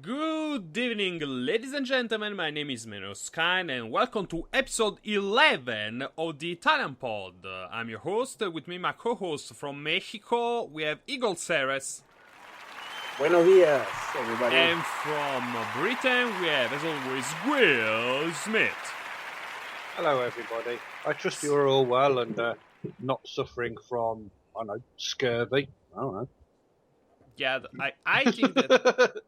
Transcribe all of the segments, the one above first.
Good evening, ladies and gentlemen. My name is Menoskin, and welcome to episode 11 of the Italian Pod. I'm your host. With me, my co-host from Mexico, we have Eagle Ceres. Buenos dias, everybody. And from Britain, we have, as always, Will Smith. Hello, everybody. I trust you're all well and not suffering from, scurvy. I don't know. Yeah, I think that,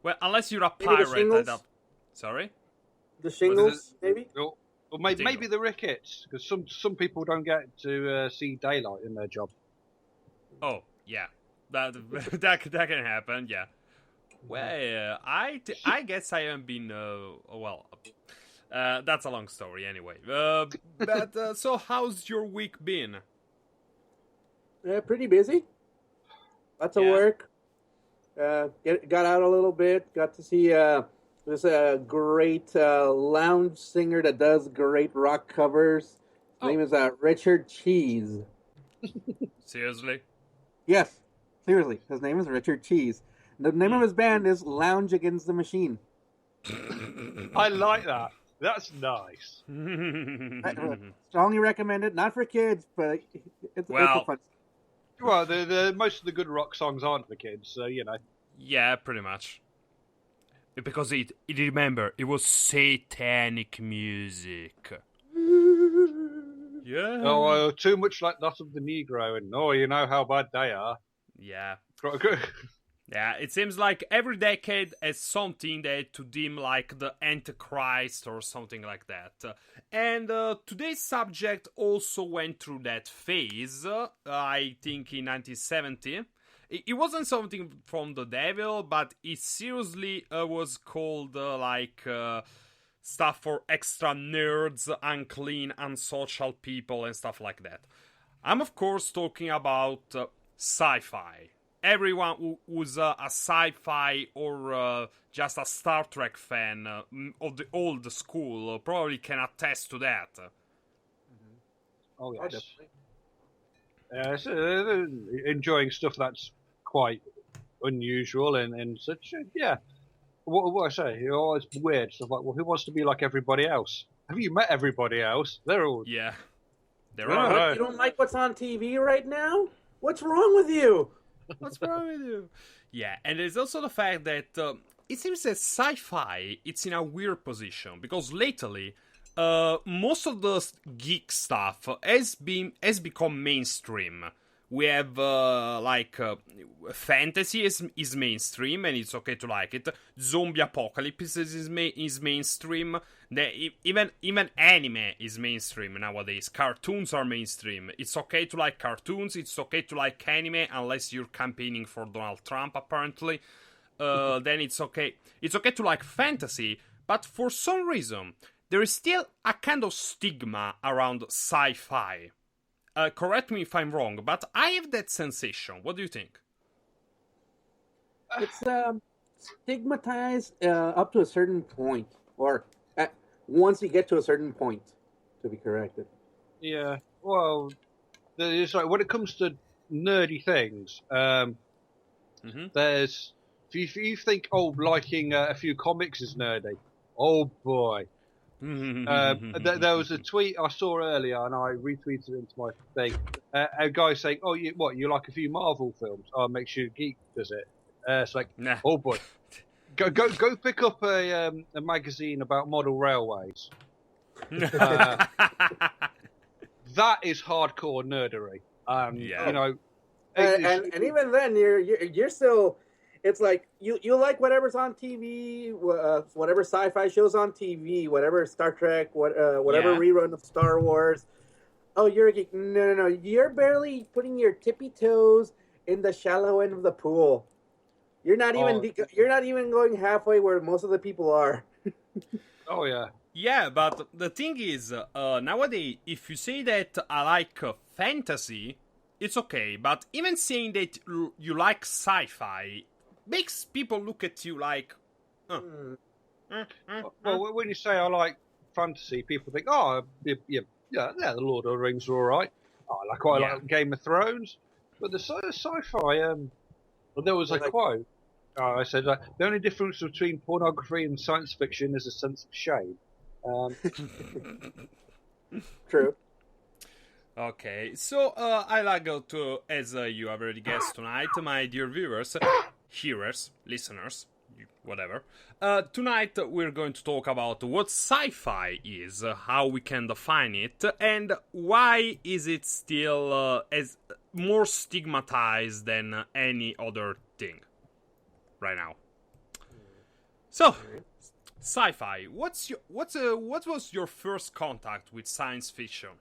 well, unless you're a pirate. Sorry? The shingles, maybe? Or maybe the rickets, because some people don't get to see daylight in their job. Oh, yeah. That can happen, yeah. Well, I guess I haven't been, that's a long story anyway. So how's your week been? Pretty busy. Lots of work. Got out a little bit. Got to see this great lounge singer that does great rock covers. His name is Richard Cheese. Seriously? Yes, seriously. His name is Richard Cheese. The name of his band is Lounge Against the Machine. I like that. That's nice. Strongly recommend it. Not for kids, but it's a fun. Well, most of the good rock songs aren't for kids, so, you know. Yeah, pretty much. Because remember, it was satanic music. Yeah. Oh, too much like that of the Negro, and you know how bad they are. Yeah. Yeah, it seems like every decade has something that to deem like the Antichrist or something like that. And today's subject also went through that phase, I think in 1970. It wasn't something from the devil, but it seriously was called stuff for extra nerds, unclean, unsocial people and stuff like that. I'm of course talking about sci-fi. Everyone who's a sci-fi or just a Star Trek fan of the old school probably can attest to that. Mm-hmm. Oh, yes. Enjoying stuff that's quite unusual and such. Yeah. What I say? It's weird stuff like, well, who wants to be like everybody else? Have you met everybody else? They're all... Yeah. They're all... You don't like what's on TV right now? What's wrong with you? What's wrong with you? Yeah, and there's also the fact that it seems that sci-fi it's in a weird position because lately most of the geek stuff has become mainstream. We have fantasy is mainstream and it's okay to like it. Zombie apocalypse is mainstream. Even anime is mainstream nowadays. Cartoons are mainstream. It's okay to like cartoons. It's okay to like anime unless you're campaigning for Donald Trump apparently. Then it's okay. It's okay to like fantasy, but for some reason there is still a kind of stigma around sci-fi. Correct me if I'm wrong, but I have that sensation. What do you think? It's stigmatized up to a certain point, or once you get to a certain point, to be corrected. Yeah, well, it's like when it comes to nerdy things, there's if you think liking a few comics is nerdy, oh boy. There was a tweet I saw earlier, and I retweeted it into my thing. A guy saying, "Oh, you like a few Marvel films? Oh, makes you geek, does it?" It's like, nah. Oh boy, go pick up a magazine about model railways. That is hardcore nerdery. Yeah. You know, and even then, you're still. It's like you like whatever's on TV, whatever sci-fi shows on TV, whatever Star Trek, whatever rerun of Star Wars. Oh, you're a geek. No. You're barely putting your tippy toes in the shallow end of the pool. You're not even going halfway where most of the people are. Oh yeah. Yeah, but the thing is, nowadays, if you say that I like fantasy, it's okay. But even saying that you like sci-fi makes people look at you like, Well, when you say I like fantasy, people think, oh, yeah, the Lord of the Rings are all right. Oh, I like Game of Thrones. But the sci-fi, there was a quote I said the only difference between pornography and science fiction is a sense of shame. True. Okay, so I like to, as you have already guessed tonight, my dear viewers, hearers, listeners, whatever. Tonight we're going to talk about what sci-fi is, how we can define it, and why is it still as more stigmatized than any other thing right now. So, sci-fi. What was your first contact with science fiction?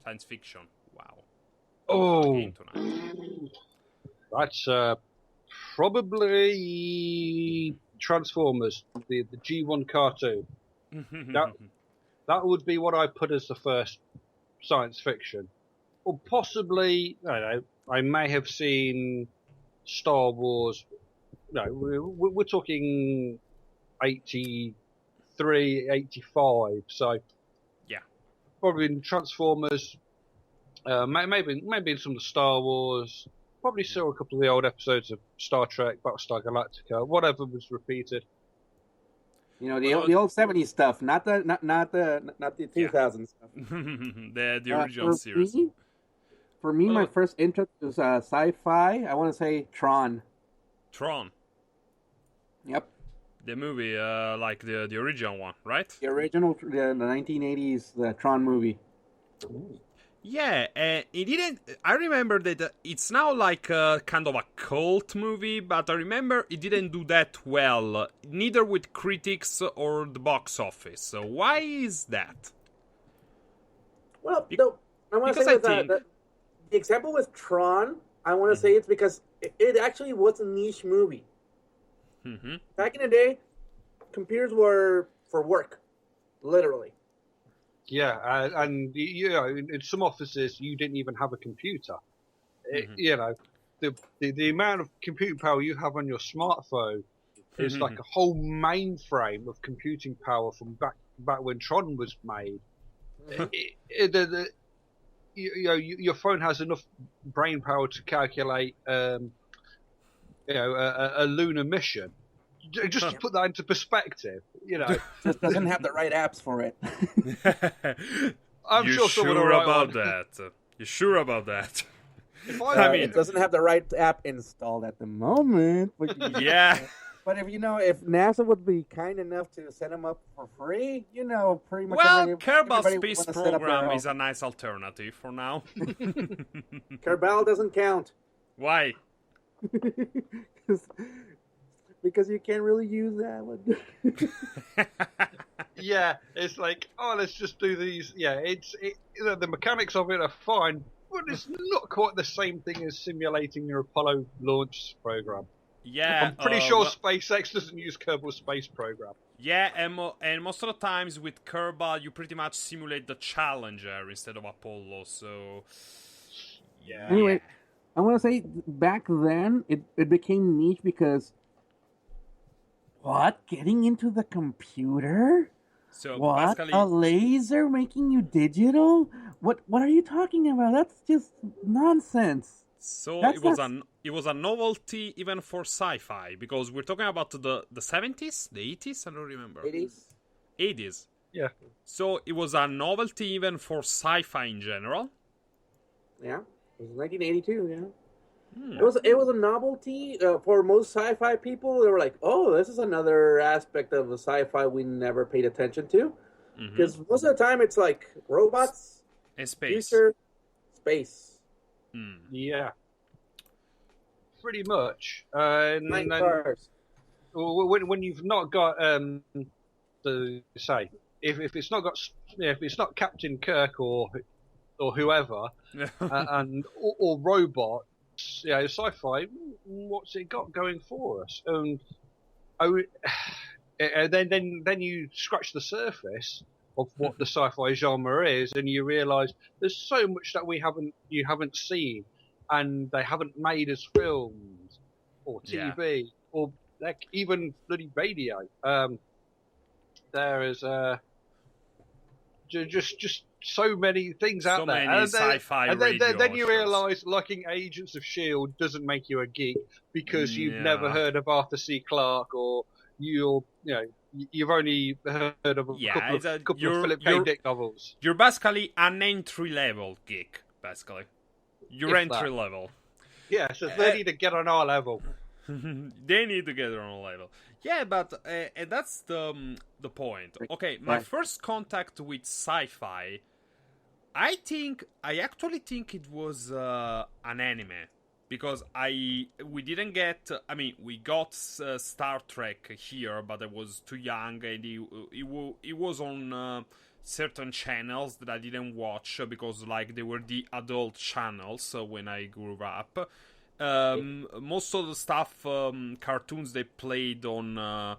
Science fiction. Wow. Oh, that's probably Transformers, the G1 cartoon. That would be what I put as the first science fiction. Or possibly, I don't know, I may have seen Star Wars. No, we're talking 83, 85. So, yeah, probably in Transformers. Maybe in some of the Star Wars. Probably saw a couple of the old episodes of Star Trek, Battlestar Galactica, whatever was repeated. You know, the old 70s stuff, not the 2000s stuff. the original series. For me, my first interest was sci-fi. I want to say Tron. Tron. Yep. The movie, like the original one, right? The original, the 1980s Tron movie. Ooh. Yeah, it didn't. I remember that it's now like kind of a cult movie, but I remember it didn't do that well, neither with critics or the box office. So why is that? Well, I want to say the example with Tron, I want to say it's because it actually was a niche movie. Mm-hmm. Back in the day, computers were for work, literally. Yeah, and you know, in some offices you didn't even have a computer. You know, the amount of computing power you have on your smartphone is like a whole mainframe of computing power from back when Tron was made. Your phone has enough brain power to calculate, a lunar mission. Just to put that into perspective, you know, just doesn't have the right apps for it. I'm You're sure about that. You're sure about that? I mean, it doesn't have the right app installed at the moment. Yeah. But if NASA would be kind enough to set them up for free, pretty much. Well, Kerbal Space Program is a nice alternative for now. Kerbal doesn't count. Why? Because you can't really use that one. Yeah, it's like, let's just do these. Yeah, the mechanics of it are fine, but it's not quite the same thing as simulating your Apollo launch program. Yeah, I'm pretty sure SpaceX doesn't use Kerbal Space Program. Yeah, and most of the times with Kerbal, you pretty much simulate the Challenger instead of Apollo. So, yeah. Anyway, I want to say back then it became niche because. What? Getting into the computer? So what? A laser making you digital? What are you talking about? That's just nonsense. So it was a novelty even for sci-fi, because we're talking about the 70s, the 80s, I don't remember. 80s. Yeah. So it was a novelty even for sci-fi in general. Yeah. It was 1982, yeah. It was a novelty for most sci-fi people. They were like, "Oh, this is another aspect of the sci-fi we never paid attention to," because most of the time it's like robots and space, future, space. Yeah, pretty much. Cars. When you've not got to say if it's not got if it's not Captain Kirk or whoever or robot. Yeah, sci-fi. What's it got going for us? And then you scratch the surface of what the sci-fi genre is, and you realise there's so much that you haven't seen, and they haven't made as films or TV or like even bloody radio. There is just so many things out there. Many sci-fi and then you shows. realise liking Agents of S.H.I.E.L.D. doesn't make you a geek because you've never heard of Arthur C. Clarke, or you've only heard of a couple of Philip K. Dick novels. You're basically an entry-level geek, basically. You're entry-level. Yeah, so they need to get on our level. They need to get on a level. Yeah, but and that's the point. Okay, my first contact with sci-fi, I actually think it was an anime, because we didn't get. I mean, we got Star Trek here, but I was too young, and it was on certain channels that I didn't watch because like they were the adult channels when I grew up. Most of the stuff, cartoons they played on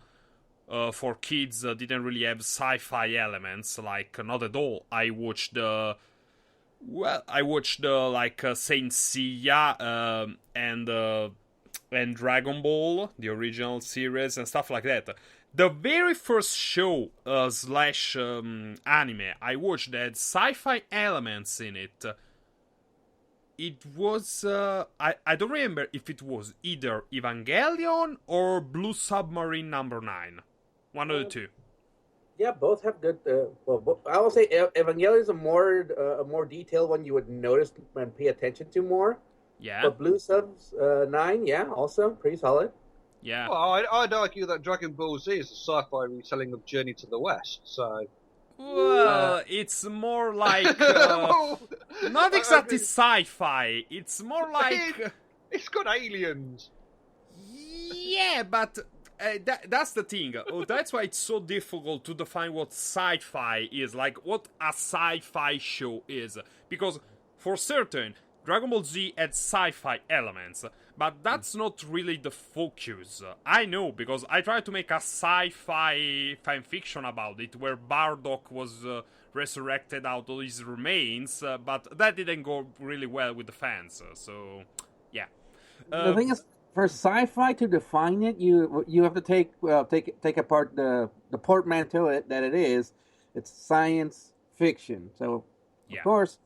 for kids didn't really have sci-fi elements, like not at all. I watched like Saint Seiya and Dragon Ball, the original series, and stuff like that. The very first show slash anime I watched that had sci-fi elements in it. It was, I don't remember if it was either Evangelion or Blue Submarine number 9. One of the two. Yeah, both have good, I will say Evangelion is a more detailed one you would notice and pay attention to more. Yeah. But Blue Subs 9, yeah, also pretty solid. Yeah. Well, I'd argue that Dragon Ball Z is a sci-fi retelling of Journey to the West, so... Well, it's more like not exactly sci-fi. It's more like it's got aliens. Yeah, but that's the thing. That's why it's so difficult to define what sci-fi is. Like what a sci-fi show is, because for certain Dragon Ball Z had sci-fi elements, but that's not really the focus. I know, because I tried to make a sci-fi fan fiction about it, where Bardock was resurrected out of his remains, but that didn't go really well with the fans, so, yeah. The thing is, for sci-fi to define it, you have to take apart the portmanteau that it is. It's science fiction, so, of course...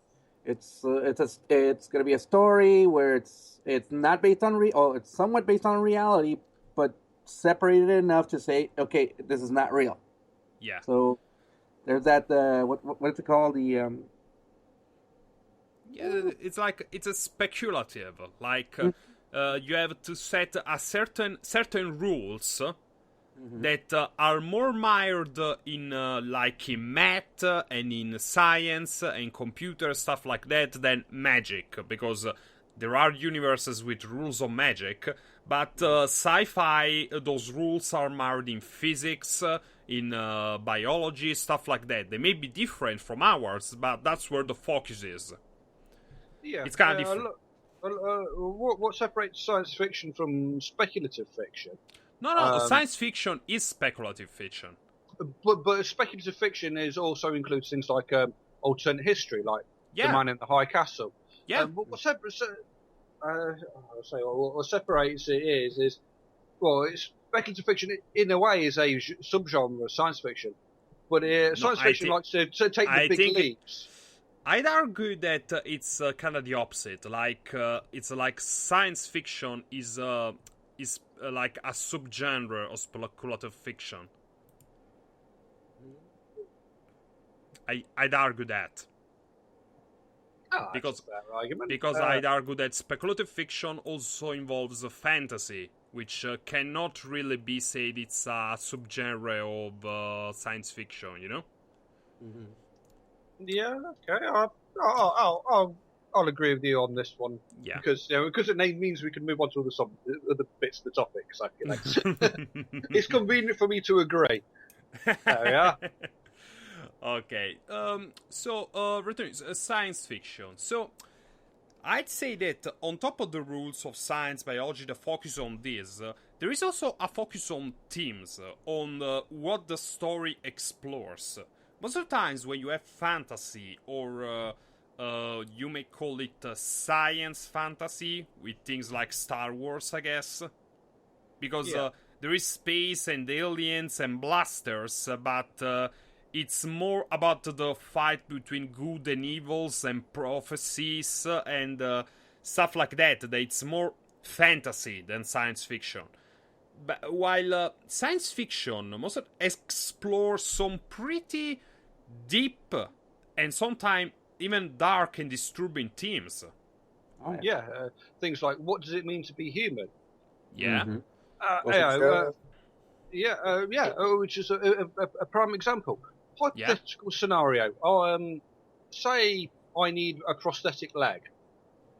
It's going to be a story where it's not based on it's somewhat based on reality, but separated enough to say, okay, this is not real. Yeah. So there's that what's it called, Yeah, it's like it's a speculative. Like you have to set a certain rules. That are more mired in math and in science and computer stuff like that than magic, because there are universes with rules of magic, but sci-fi, those rules are mired in physics, in biology, stuff like that. They may be different from ours, but that's where the focus is. Yeah, it's kind of different. What separates science fiction from speculative fiction? No, science fiction is speculative fiction. But speculative fiction also includes things like alternate history, like The Man in the High Castle. Yeah. What separates it is it's speculative fiction in a way is a subgenre of science fiction, but science fiction likes to take the big leaps. I'd argue that it's kind of the opposite. Like it's like science fiction is like a subgenre of speculative fiction. I'd argue that. Because I'd argue that speculative fiction also involves fantasy, which cannot really be said it's a subgenre of science fiction, you know? Yeah, okay. I'll agree with you on this one. Yeah. Because it means we can move on to other bits of the topic. So it's convenient for me to agree. There we are. Okay. Returning science fiction. So, I'd say that on top of the rules of science, biology, the focus on this, there is also a focus on themes, on what the story explores. Most of the times when you have fantasy or you may call it science fantasy with things like Star Wars, I guess. Because there is space and aliens and blasters, but it's more about the fight between good and evils and prophecies and stuff like that. That it's more fantasy than science fiction. But while science fiction most explores some pretty deep and sometimes even dark and disturbing themes. Oh, yeah, things like what does it mean to be human? Yeah. Which is a prime example. Hypothetical scenario. Say I need a prosthetic leg.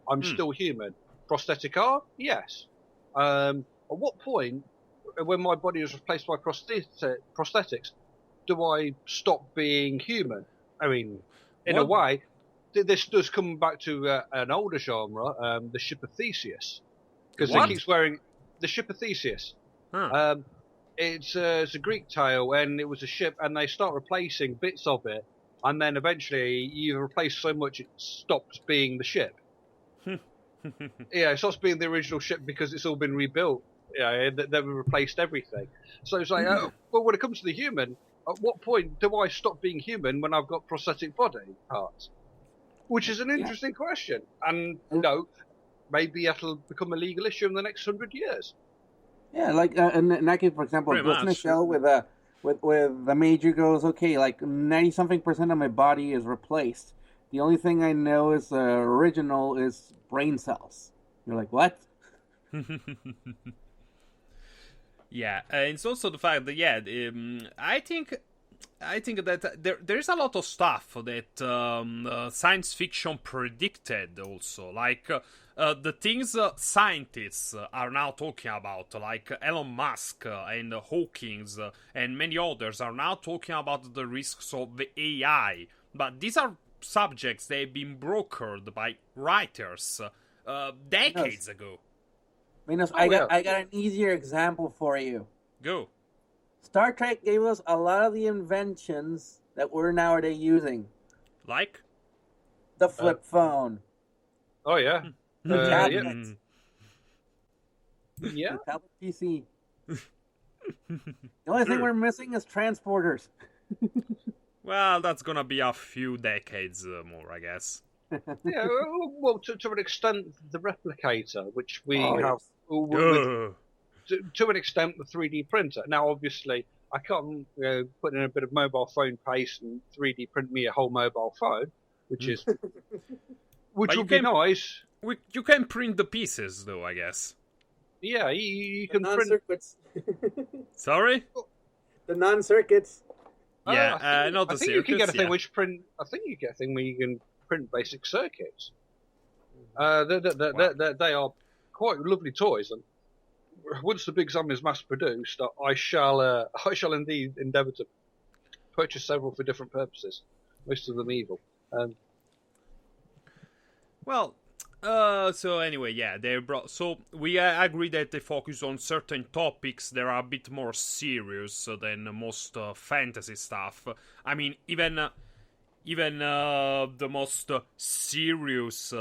I'm still human. Prosthetic arm? Yes. At what point, when my body is replaced by prosthetics, do I stop being human? I mean, in a way, this does come back to an older genre, the ship of Theseus. Because he keeps wearing the ship of Theseus. Huh. It's a Greek tale, and it was a ship, and they start replacing bits of it, and then eventually you replace so much it stops being the ship. It stops being the original ship because it's all been rebuilt. They've replaced everything. So it's like, well, when it comes to the human, at what point do I stop being human when I've got prosthetic body parts? Which is an interesting question, and maybe that'll become a legal issue in the next 100 years. Yeah, like in that case, for example, goes in a show with the major goes, okay, like 90-something% of my body is replaced. The only thing I know is original is brain cells. You're like, what? Yeah, and it's also the fact that I think that there's a lot of stuff that science fiction predicted also, like the things scientists are now talking about, like Elon Musk and Hawkins and many others are now talking about the risks of the AI. But these are subjects that have been brokered by writers decades ago. Minos, I got an easier example for you. Go. Star Trek gave us a lot of the inventions that we're nowadays using. Like? The flip phone. Oh, yeah. The tablet. Yeah. The tablet PC. The only thing we're missing is transporters. Well, that's gonna be a few decades more, I guess. Yeah, well, to an extent, the replicator, which we have... To an extent, the 3D printer. Now, obviously, I can't put in a bit of mobile phone paste and 3D print me a whole mobile phone, which would be nice. You can print the pieces, though, I guess. Yeah, you can print... Non-circuits. Sorry? The non-circuits. Yeah, not the I think you can get a thing which print... I think you get a thing where you can print basic circuits. They are quite lovely toys, and once the Big Sam is mass-produced, I shall indeed endeavour to purchase several for different purposes, most of them evil. So anyway, yeah, so we agree that they focus on certain topics that are a bit more serious than most fantasy stuff. I mean, even the most serious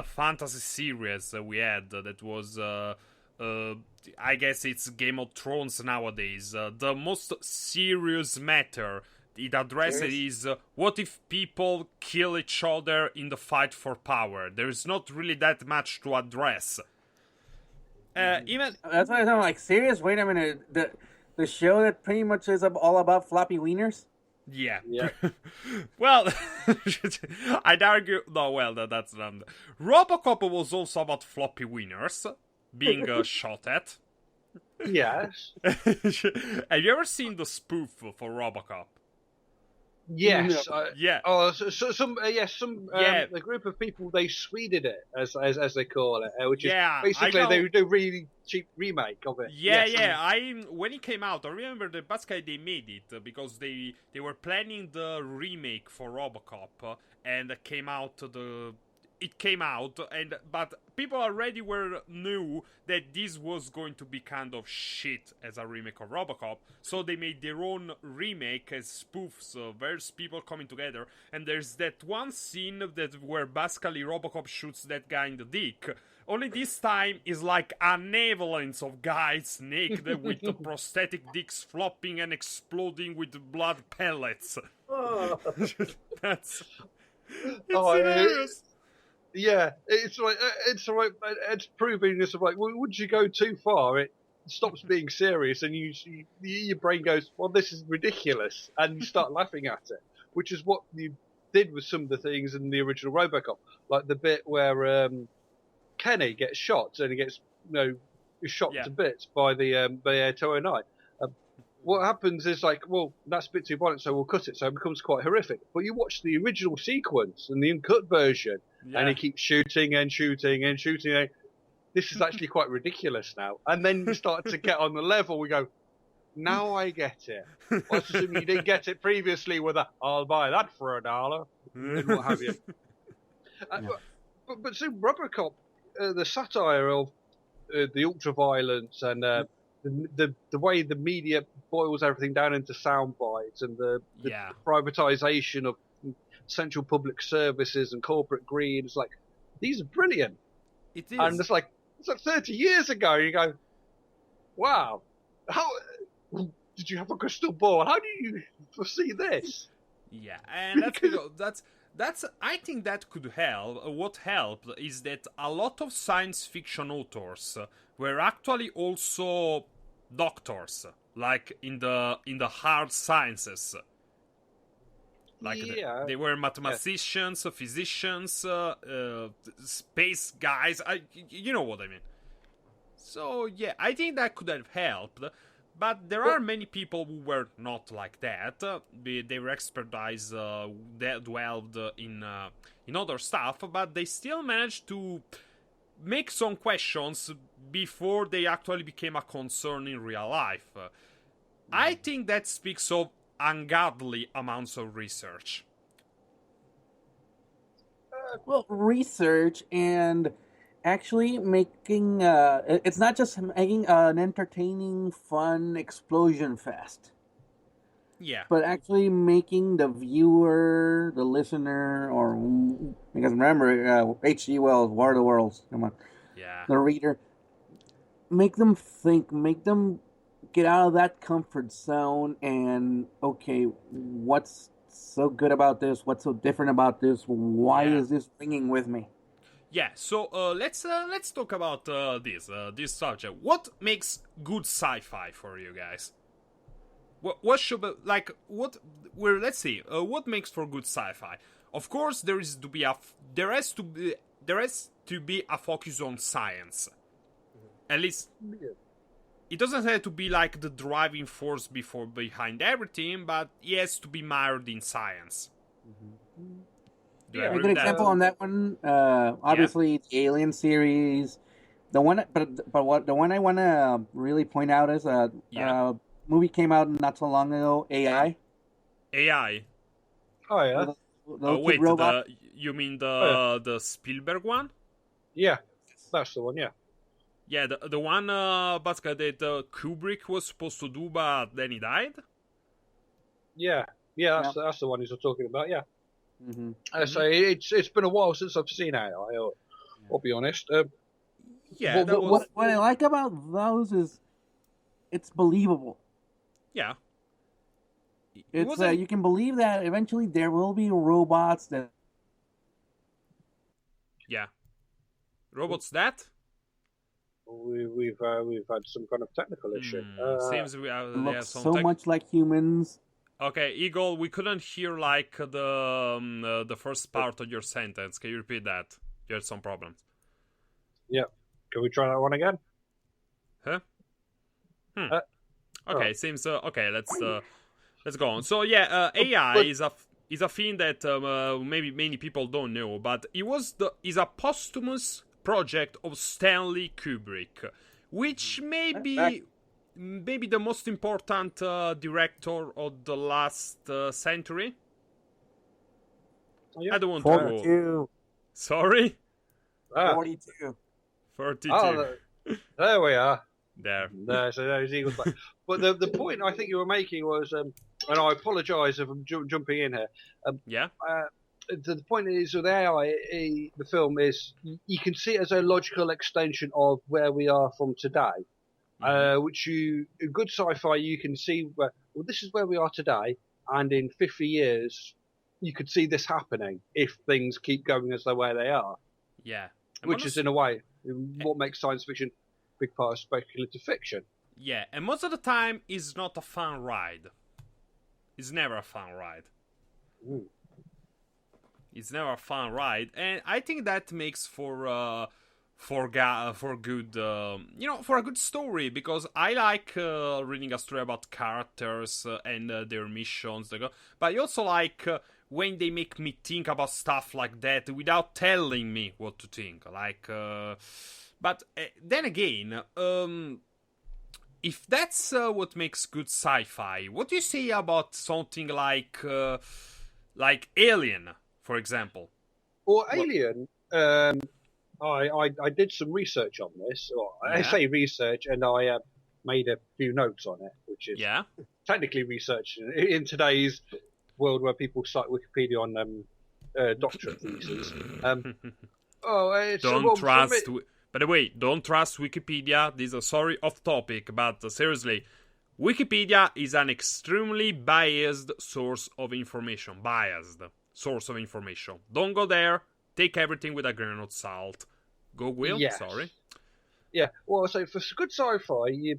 fantasy series we had that was, I guess it's Game of Thrones nowadays. The most serious matter it addresses is what if people kill each other in the fight for power? There's not really that much to address. Even that's why I'm like, serious? Wait a minute, the show that pretty much is all about floppy wieners. Yeah. Well, I'd argue. No, well, that's RoboCop was also about floppy wieners being shot at. Yes. Have you ever seen the spoof for RoboCop? Yes. Yeah. Oh, a group of people, they Sweded it as they call it, which is basically they do a really cheap remake of it. When it came out, I remember the basically they made it because they were planning the remake for RoboCop, and came out it came out, but people already knew that this was going to be kind of shit as a remake of RoboCop, so they made their own remake as spoofs. There's people coming together, and there's that one scene where basically RoboCop shoots that guy in the dick. Only this time is like an avalanche of guys naked with the prosthetic dicks flopping and exploding with blood pellets. Oh. It's hilarious. Yeah, it's like it's proving this like once you go too far, it stops being serious, and your brain goes, well, this is ridiculous, and you start laughing at it, which is what you did with some of the things in the original RoboCop, like the bit where Kenny gets shot and he gets shot to bits by the Air 209. What happens is like, well, that's a bit too violent, so we'll cut it, so it becomes quite horrific. But you watch the original sequence and the uncut version, and he keeps shooting and shooting and shooting. And this is actually quite ridiculous now. And then you start to get on the level, we go, now I get it. I assume you didn't get it previously with I'll buy that for $1, and what have you. But so RoboCop, the satire of the ultra-violence and the way the media boils everything down into sound bites and the privatization of central public services and corporate greed, it's like, these are brilliant. It is. And it's like 30 years ago, you go, wow, how did you have a crystal ball? How do you foresee this? Yeah, and that's I think that could help. What helped is that a lot of science fiction authors were actually also doctors, like in the hard sciences. Like they were mathematicians, physicians, space guys. You know what I mean. So yeah, I think that could have helped. But there are many people who were not like that. Their expertise dwelled in other stuff, but they still managed to make some questions before they actually became a concern in real life. I think that speaks of ungodly amounts of research. Well, research and actually making it's not just making an entertaining, fun explosion fest. Yeah. But actually making the viewer, the listener, or because remember, H.G. Wells, War of the Worlds, come on. Yeah. The reader, make them think, make them get out of that comfort zone and, okay, what's so good about this? What's so different about this? Why is this ringing with me? Yeah, so let's talk about this subject. What makes good sci-fi for you guys? What should be like? Let's see. What makes for good sci-fi? Of course, there has to be a focus on science. At least, it doesn't have to be like the driving force behind everything, but it has to be mired in science. A good example on that one, obviously, the Alien series. The one, the one I want to really point out is movie came out not so long ago. AI. Oh yeah. Wait, you mean the Spielberg one? Yeah, that's the one. Yeah. Yeah, the one basically that Kubrick was supposed to do, but then he died. Yeah, that's the one he's talking about. Yeah. Mm-hmm. So it's been a while since I've seen AI. I'll be honest. What I like about those is it's believable. Yeah. It's you can believe that eventually there will be robots that. Yeah. Robots that. We've had some kind of technical issue. Seems we have look so much like humans. Okay, Eagle, we couldn't hear like the first part of your sentence. Can you repeat that? You had some problems. Yeah. Can we try that one again? Huh? Okay, seems okay. Let's go on. So yeah, AI is a thing that maybe many people don't know, but is a posthumous project of Stanley Kubrick, which may be maybe the most important director of the last century. Yeah. I don't want to go. Sorry? 42. 42. Oh, there we are. There. So those Eagles back. But the point I think you were making was, and I apologise if I'm jumping in here. Yeah. The point is with AI, the film is you can see it as a logical extension of where we are from today. Which in good sci-fi you can see well this is where we are today, and in 50 years you could see this happening if things keep going as the way they are. Yeah. Which is in a way what makes science fiction a big part of speculative fiction. Yeah, and most of the time it's not a fun ride. It's never a fun ride. Ooh. It's never a fun ride, and I think that makes for good, for a good story, because I like reading a story about characters and their missions. But I also like when they make me think about stuff like that without telling me what to think. But then again, if that's what makes good sci-fi, what do you say about something like Alien, for example? Or Alien. I did some research on this. I say research, and I made a few notes on it, which is technically research in today's world where people cite Wikipedia on doctorate theses. By the way, don't trust Wikipedia. This is off topic, but seriously, Wikipedia is an extremely biased source of information. Don't go there. Take everything with a grain of salt. Go, Will. Yes. Sorry. Yeah. Well, so for good sci-fi,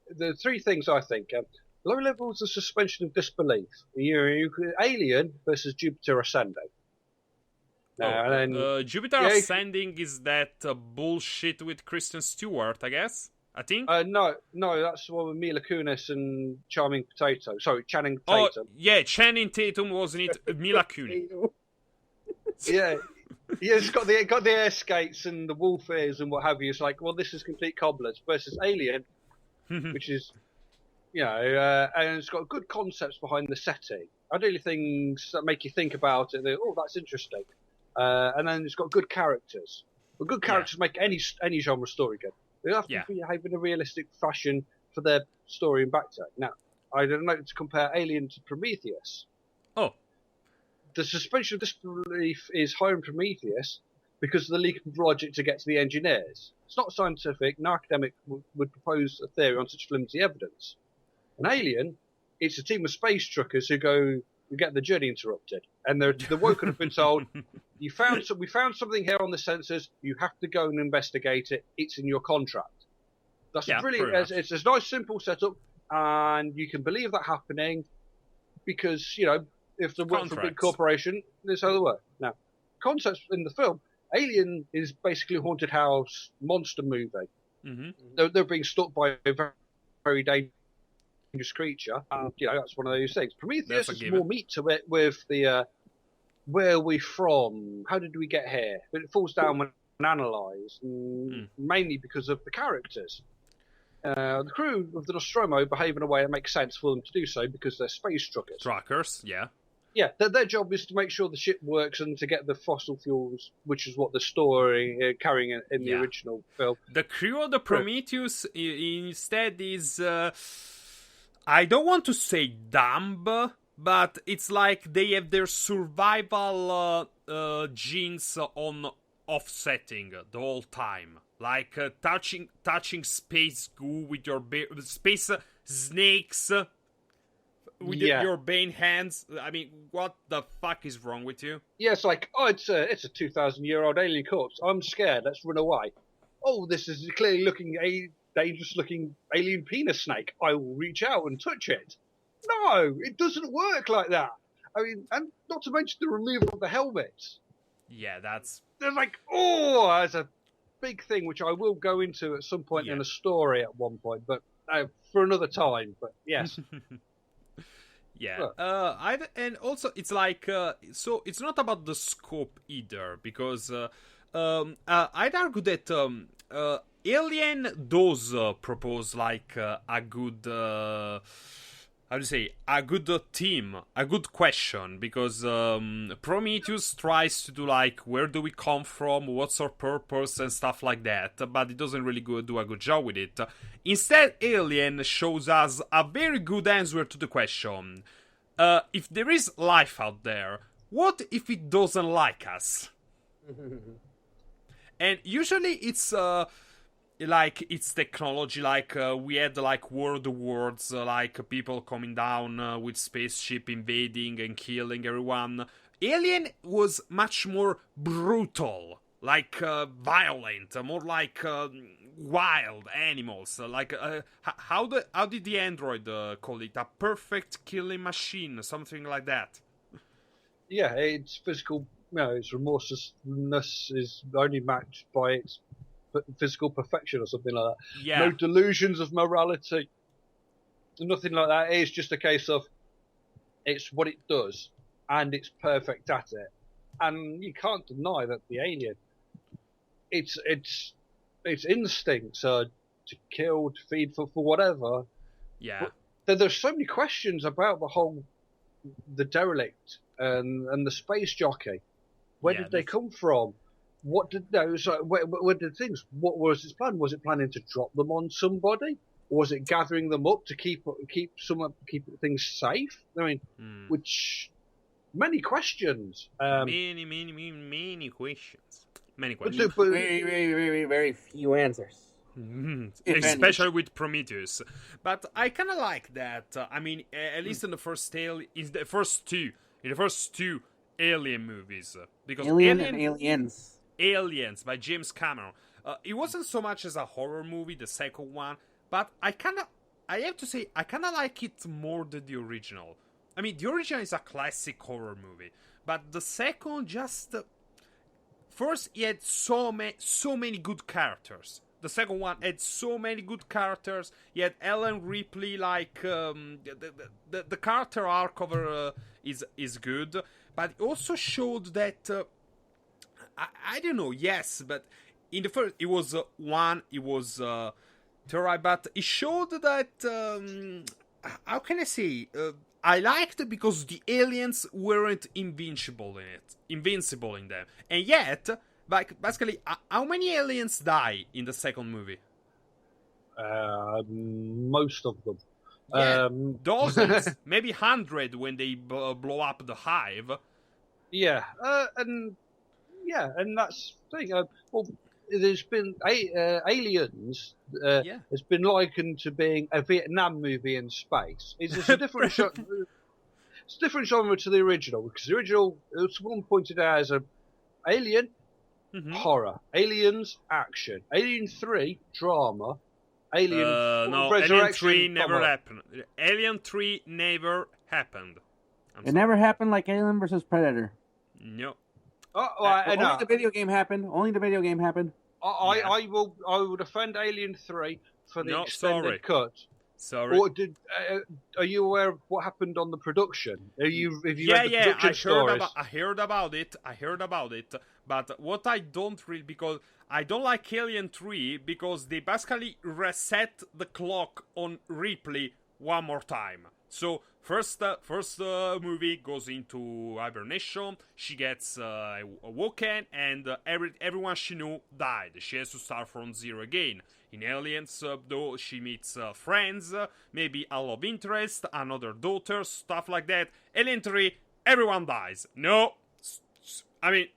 the three things I think: low levels of suspension of disbelief. Alien versus Jupiter Ascending. Jupiter Ascending is that bullshit with Kristen Stewart, I guess. I think. No, that's the one with Mila Kunis and Channing Tatum. Channing Tatum, wasn't it? Mila Kunis. Yeah, it's got the air skates and the wolf ears and what have you. It's like, well, this is complete cobblers versus Alien, which is, and it's got good concepts behind the setting. Ideally, things that make you think about it. That's interesting. And then it's got good characters. But good characters make any genre story good. They have to behave in a realistic fashion for their story and backtrack. Now, I don't know to compare Alien to Prometheus. Oh. The suspension of disbelief is higher in Prometheus because of the leak of logic to get to the engineers. It's not scientific. No academic would propose a theory on such flimsy evidence. An Alien, it's a team of space truckers who get the journey interrupted, and the woken have been told, we found something here on the sensors. You have to go and investigate it. It's in your contract. That's brilliant. It's a nice, simple setup, and you can believe that happening because if they work for a big corporation, this is how they work. Now, concepts in the film, Alien is basically a haunted house monster movie. Mm-hmm. They're being stalked by a very, very dangerous creature. That's one of those things. Prometheus has more meat to it with the where are we from? How did we get here? But it falls down when analysed, mainly because of the characters. The crew of the Nostromo behave in a way that makes sense for them to do so because they're space truckers. Yeah, their job is to make sure the ship works and to get the fossil fuels, which is what the story carrying in the original film. The crew of the Prometheus instead is, I don't want to say dumb, but it's like they have their survival genes on offsetting the whole time. Like touching space goo with your space snakes with your Bane hands. I mean, what the fuck is wrong with you? Yeah, it's like, it's a 2,000-year-old alien corpse. I'm scared. Let's run away. Oh, this is clearly dangerous-looking alien penis snake. I will reach out and touch it. No, it doesn't work like that. I mean, and not to mention the removal of the helmets. Yeah, they're like, that's a big thing, which I will go into at some point in a story at one point, but for another time. But yes. And also it's like so it's not about the scope either, because I'd argue that Alien does propose like a how to say, a good theme, a good question, because Prometheus tries to do like, where do we come from, what's our purpose, and stuff like that, but it doesn't really do a good job with it. Instead, Alien shows us a very good answer to the question. If there is life out there, what if it doesn't like us? And usually it's like it's technology, like we had like World Wars, like people coming down with spaceship invading and killing everyone. Alien was much more brutal, like violent, more like wild animals. Like how did the android call it? A perfect killing machine, something like that. Yeah, its physical, its remorselessness is only matched by its physical perfection or something like that. Yeah. No delusions of morality, nothing like that. It's just a case of it's what it does, and it's perfect at it. And you can't deny that the alien, its instincts are to kill, to feed, for whatever. Yeah. But there's so many questions about the derelict and the space jockey. Where did they come from? What did where did things? What was its plan? Was it planning to drop them on somebody, or was it gathering them up to keep things safe? I mean, which many questions. Many questions. Many questions. But very few answers. Especially with Prometheus. But I kind of like that. I mean, at least in the first two Alien movies, because Alien and Aliens. Aliens by James Cameron. It wasn't so much as a horror movie, the second one, but I have to say, I kind of like it more than the original. I mean, the original is a classic horror movie, but the second just... First, it had so many good characters. The second one had so many good characters. You had Ellen Ripley, like the character arc of her is good, but it also showed that I don't know. Yes, but in the first it was Terra, but it showed that how can I say? I liked it because the aliens weren't invincible in them, and yet, like, basically, how many aliens die in the second movie? Most of them. Yeah, dozens, maybe 100 when they blow up the hive. Yeah, and that's the thing. Well, there's been Aliens. Has been likened to being a Vietnam movie in space. It's a different it's a different genre to the original, because the original, someone pointed out as a Alien horror, Aliens action, Alien 3 drama, Alien Resurrection. Alien 3 never happened. Alien 3 never happened. It never happened like Alien versus Predator. No. Only the video game happened. I will defend Alien 3 for the extended cut. Sorry. Or are you aware of what happened on the production? Have you read the production stories? I heard about it. But what I don't read, because I don't like Alien 3, because they basically reset the clock on Ripley one more time. So first movie goes into hibernation. She gets awoken, and everyone she knew died. She has to start from zero again. In Aliens, though, she meets friends, maybe a love interest, another daughter, stuff like that. Alien 3, everyone dies. No, I mean,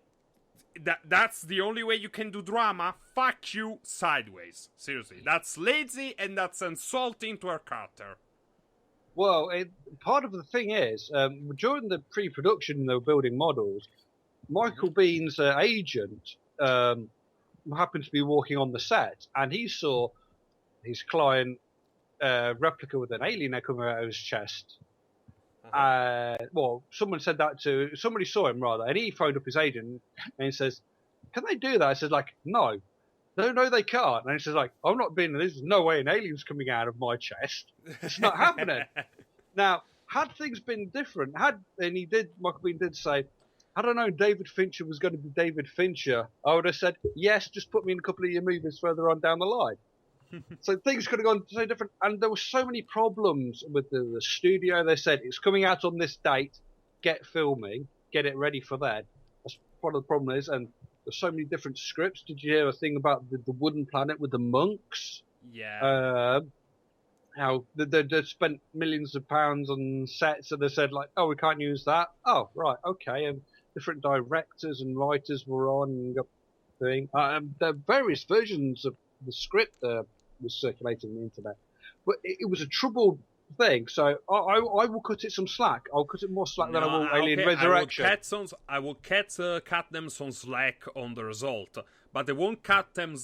that's the only way you can do drama. Fuck you sideways. Seriously, that's lazy and that's insulting to her character. Well, part of the thing is, during the pre-production, they were building models. Michael Bihn's agent happened to be walking on the set, and he saw his client replica with an alien head coming out of his chest. Somebody saw him rather, and he phoned up his agent and he says, "Can they do that?" I said, "No, they can't." And he says, "I'm not being. There's no way an alien's coming out of my chest. It's not happening." Now, had things been different, Michael Biehn did say, had I known David Fincher was going to be David Fincher, I would have said, yes, just put me in a couple of your movies further on down the line. So things could have gone so different, and there were so many problems with the studio. They said it's coming out on this date, get filming, get it ready for that. That's part of the problem is, and there's so many different scripts. Did you hear a thing about the wooden planet with the monks? Yeah. How they spent millions of pounds on sets, and they said like, oh, we can't use that. Oh, right, okay. And different directors and writers were on and got thing. There are various versions of the script was circulating on the internet, but it was a troubled thing. So I will cut it some slack. I'll cut it more slack than I will Alien Resurrection. I will cut them some slack on the result, but I won't cut them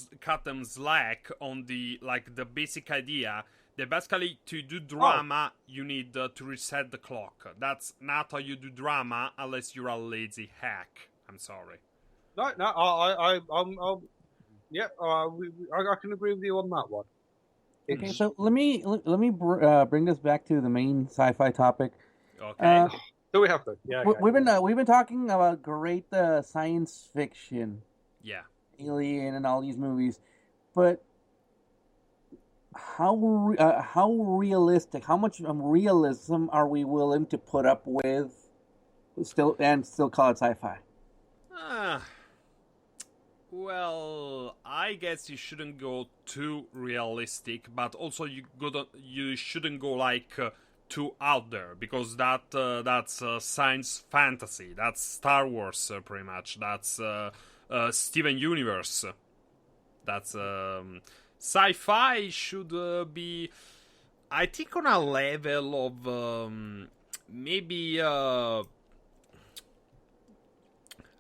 slack on the basic idea that basically to do drama you need to reset the clock. That's not how you do drama unless you're a lazy hack. I'm sorry. No, I can agree with you on that one. Okay, so let me bring this back to the main sci-fi topic. Okay. Do we have to? Yeah. We've been talking about great science fiction. Yeah. Alien and all these movies, but how realistic? How much realism are we willing to put up with? Still call it sci-fi? Well, I guess you shouldn't go too realistic, but also you shouldn't go too out there, because that's science fantasy. That's Star Wars, pretty much. That's Steven Universe. That's sci-fi should be, I think, on a level of maybe how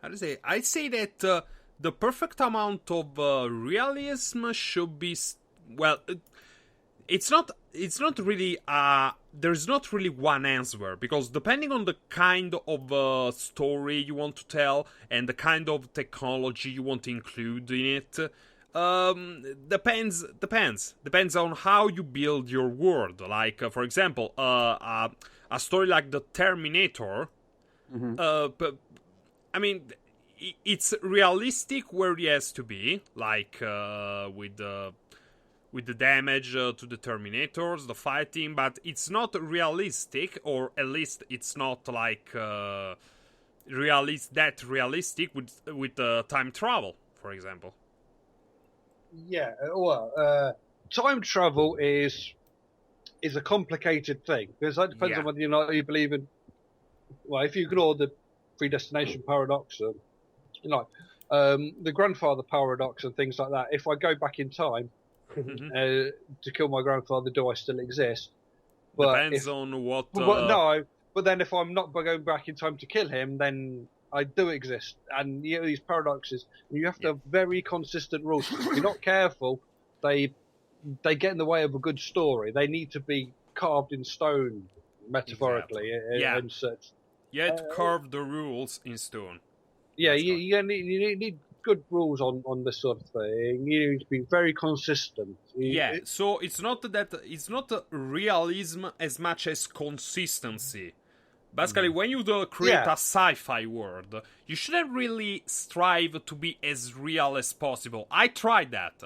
to say? I'd say that. The perfect amount of realism should be, well, it's not really there's not really one answer, because depending on the kind of story you want to tell and the kind of technology you want to include in it, depends on how you build your world. Like for example, a story like the Terminator, but I mean, it's realistic where it has to be, like with the damage to the Terminators, the fighting, but it's not realistic, or at least it's not realistic with time travel, for example. Yeah, well, time travel is a complicated thing, because that depends on whether you believe in. Well, if you ignore the predestination paradox, the grandfather paradox and things like that. If I go back in time to kill my grandfather, do I still exist? Depends on what. But then if I'm not going back in time to kill him, then I do exist. And these paradoxes, you have to have very consistent rules. If you're not careful, they get in the way of a good story. They need to be carved in stone, metaphorically, and such. You have to carve the rules in stone. Yeah, you need good rules on this sort of thing. You need to be very consistent. So it's not realism as much as consistency. Basically, when you create a sci-fi world, you shouldn't really strive to be as real as possible. I tried that.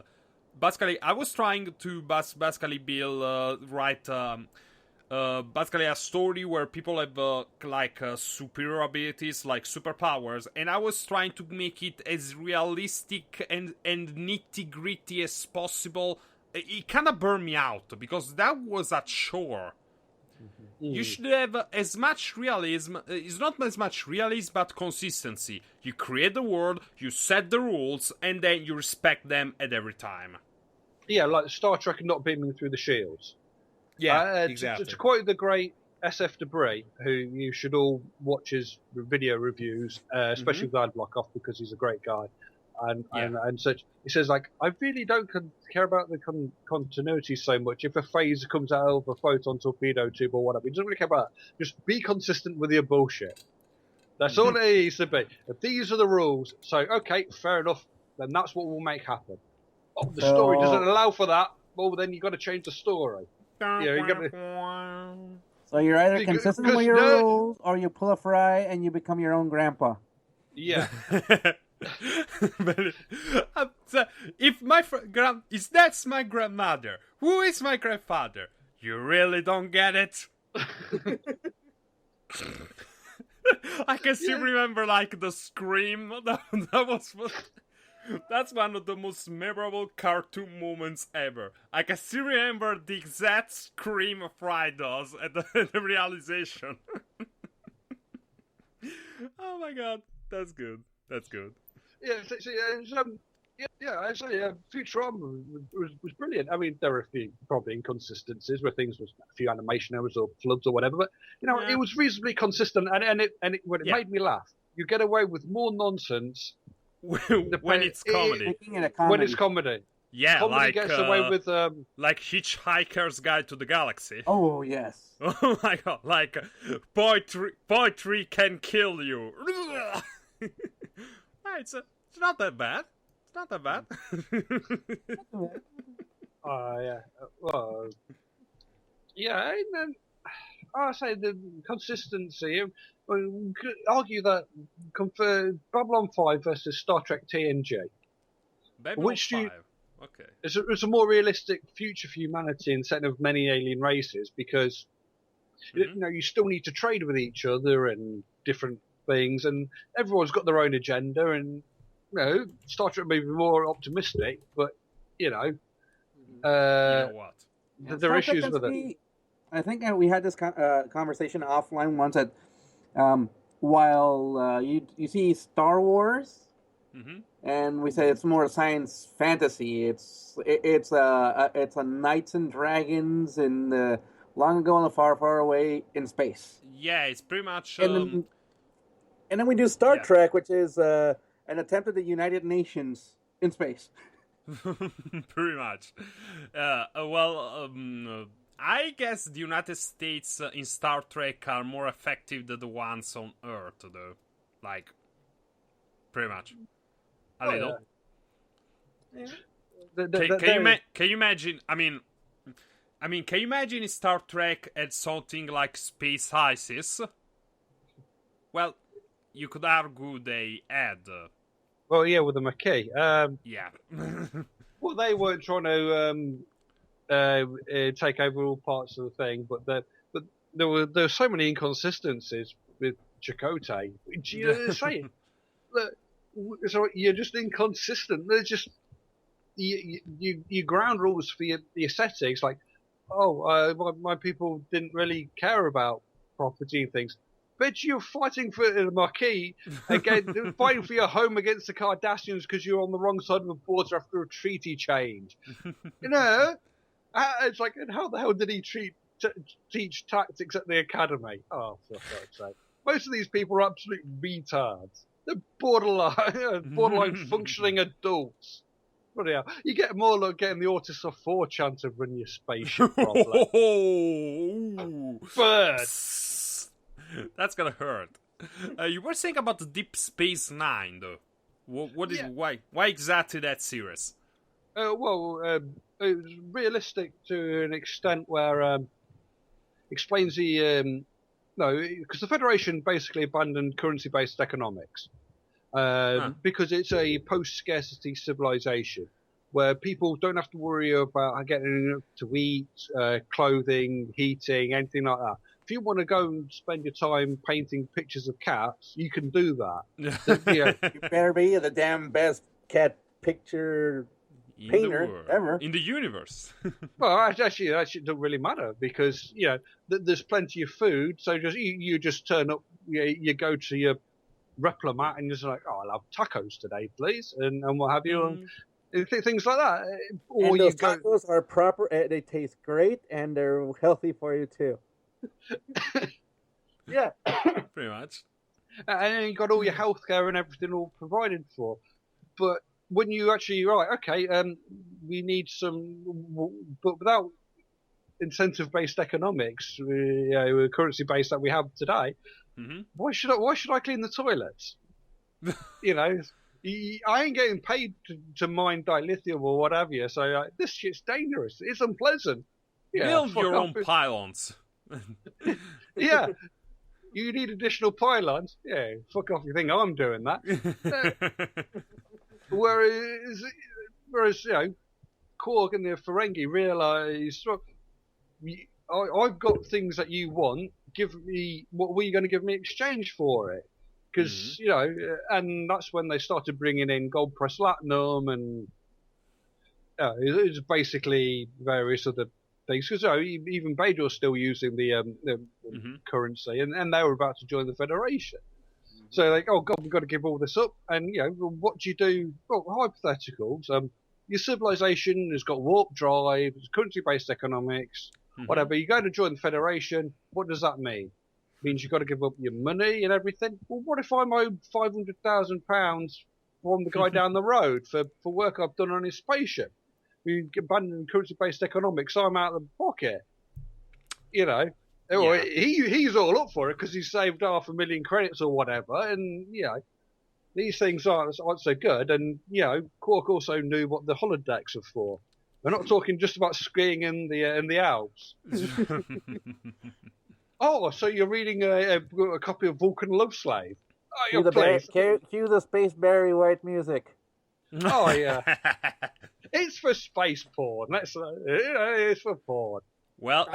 Basically, I was trying to write basically a story where people have superior abilities, like superpowers, and I was trying to make it as realistic and nitty-gritty as possible. It kind of burned me out, because that was a chore. You should have as much realism. It's not as much realism, but consistency. You create the world, you set the rules, and then you respect them at every time. Yeah, like Star Trek not beaming through the shields. Yeah, exactly. To quote the great SF Debris, who you should all watch his video reviews, especially with Adblock off, because he's a great guy, and such. He says, like, I really don't care about the continuity so much. If a phaser comes out of a photon torpedo tube or whatever, he doesn't really care about that. Just be consistent with your bullshit. That's all it needs to be. If these are the rules, so okay, fair enough. Then that's what we'll make happen. Oh, the story doesn't allow for that. Well, then you've got to change the story. So you're either consistent with your rules, or you pull a fry and you become your own grandpa. Yeah. If my if that's my grandmother, who is my grandfather? You really don't get it. I can still remember like the scream. That's one of the most memorable cartoon moments ever. I can still remember the exact scream Fry does at the realization. Oh my god, that's good. That's good. Yeah, I say Futurama was brilliant. I mean, there were a few probably inconsistencies where things was a few animation errors or flubs or whatever, but it was reasonably consistent, and it made me laugh. You get away with more nonsense when it's comedy. When it's comedy. Yeah, comedy gets away with like Hitchhiker's Guide to the Galaxy. Oh yes. Oh my god! Like poetry can kill you. It's not that bad. It's not that bad. Yeah. Well, yeah. And I say the consistency. You could argue that Babylon 5 versus Star Trek TNG. Babylon 5. Okay. It's a more realistic future for humanity instead of many alien races because you still need to trade with each other and different things, and everyone's got their own agenda. And Star Trek may be more optimistic, but you know what? There are issues with it. I think we had this conversation offline once that while you see Star Wars. Mm-hmm. And we say it's more science fantasy. It's a knights and dragons in the long ago and the far, far away in space. Yeah, it's pretty much. And then we do Star Trek, which is an attempt at the United Nations in space. Pretty much. I guess the United States in Star Trek are more effective than the ones on Earth, though. Like, pretty much. A little. Yeah. Can you imagine? I mean, can you imagine Star Trek had something like Space ISIS? Well, you could argue they had. Well, yeah, with the McKee. Yeah. Well, they weren't trying to take over all parts of the thing, but there were so many inconsistencies with Chakotay. You say look. So you're just inconsistent. There's just you ground rules for the aesthetics, like my people didn't really care about property and things. But you're fighting for the Marquis again, fighting for your home against the Kardashians because you're on the wrong side of the border after a treaty change. It's like, and how the hell did he teach tactics at the academy? Oh, for fuck's sake! Most of these people are absolute retards. They're borderline functioning adults. Bloody hell. You get more like getting the Autism of 4chan to run your spaceship properly. Birds! That's gonna hurt. You were saying about the Deep Space Nine, though. Why exactly that series? It was realistic to an extent where explains the... No, because the Federation basically abandoned currency-based economics because it's a post-scarcity civilization where people don't have to worry about getting enough to eat, clothing, heating, anything like that. If you want to go and spend your time painting pictures of cats, you can do that. You better be the damn best cat picture painter ever in the universe. Well, actually, that doesn't really matter because there's plenty of food. So you just turn up, you go to your Replomat and you're just like, I'll have tacos today, please, and what have you, and things like that. Or and those tacos are proper. They taste great and they're healthy for you too. Yeah, pretty much. And then you got all your healthcare and everything all provided for, but when you actually we need some, but without incentive-based economics, currency-based that we have today, why should I clean the toilets? I ain't getting paid to mine dilithium or what have you. So this shit's dangerous. It's unpleasant. Build your own pylons. Yeah. you need additional pylons. Yeah, fuck off, you think I'm doing that. Whereas, Korg and the Ferengi realise, I've got things that you want. Give me, what were you going to give me in exchange for it? Because and that's when they started bringing in gold press platinum and it's basically various other things. Because even Bajor's still using the currency, and they were about to join the Federation. So they're like, oh god, we've got to give all this up. And what do you do? Well, hypotheticals. Your civilization has got warp drive, it's currency-based economics, whatever. You go to join the Federation. What does that mean? It means you've got to give up your money and everything. Well, what if I'm owed £500,000 from the guy down the road for work I've done on his spaceship? You abandon currency-based economics, I'm out of the pocket. He's all up for it because he saved 500,000 credits or whatever, and these things aren't so good. And Quark also knew what the holodecks are for. We're not talking just about skiing in the Alps. Oh, so you're reading a copy of Vulcan Love Slave? Cue the Space Barry White music. Oh yeah, it's for space porn. It's for porn. Well,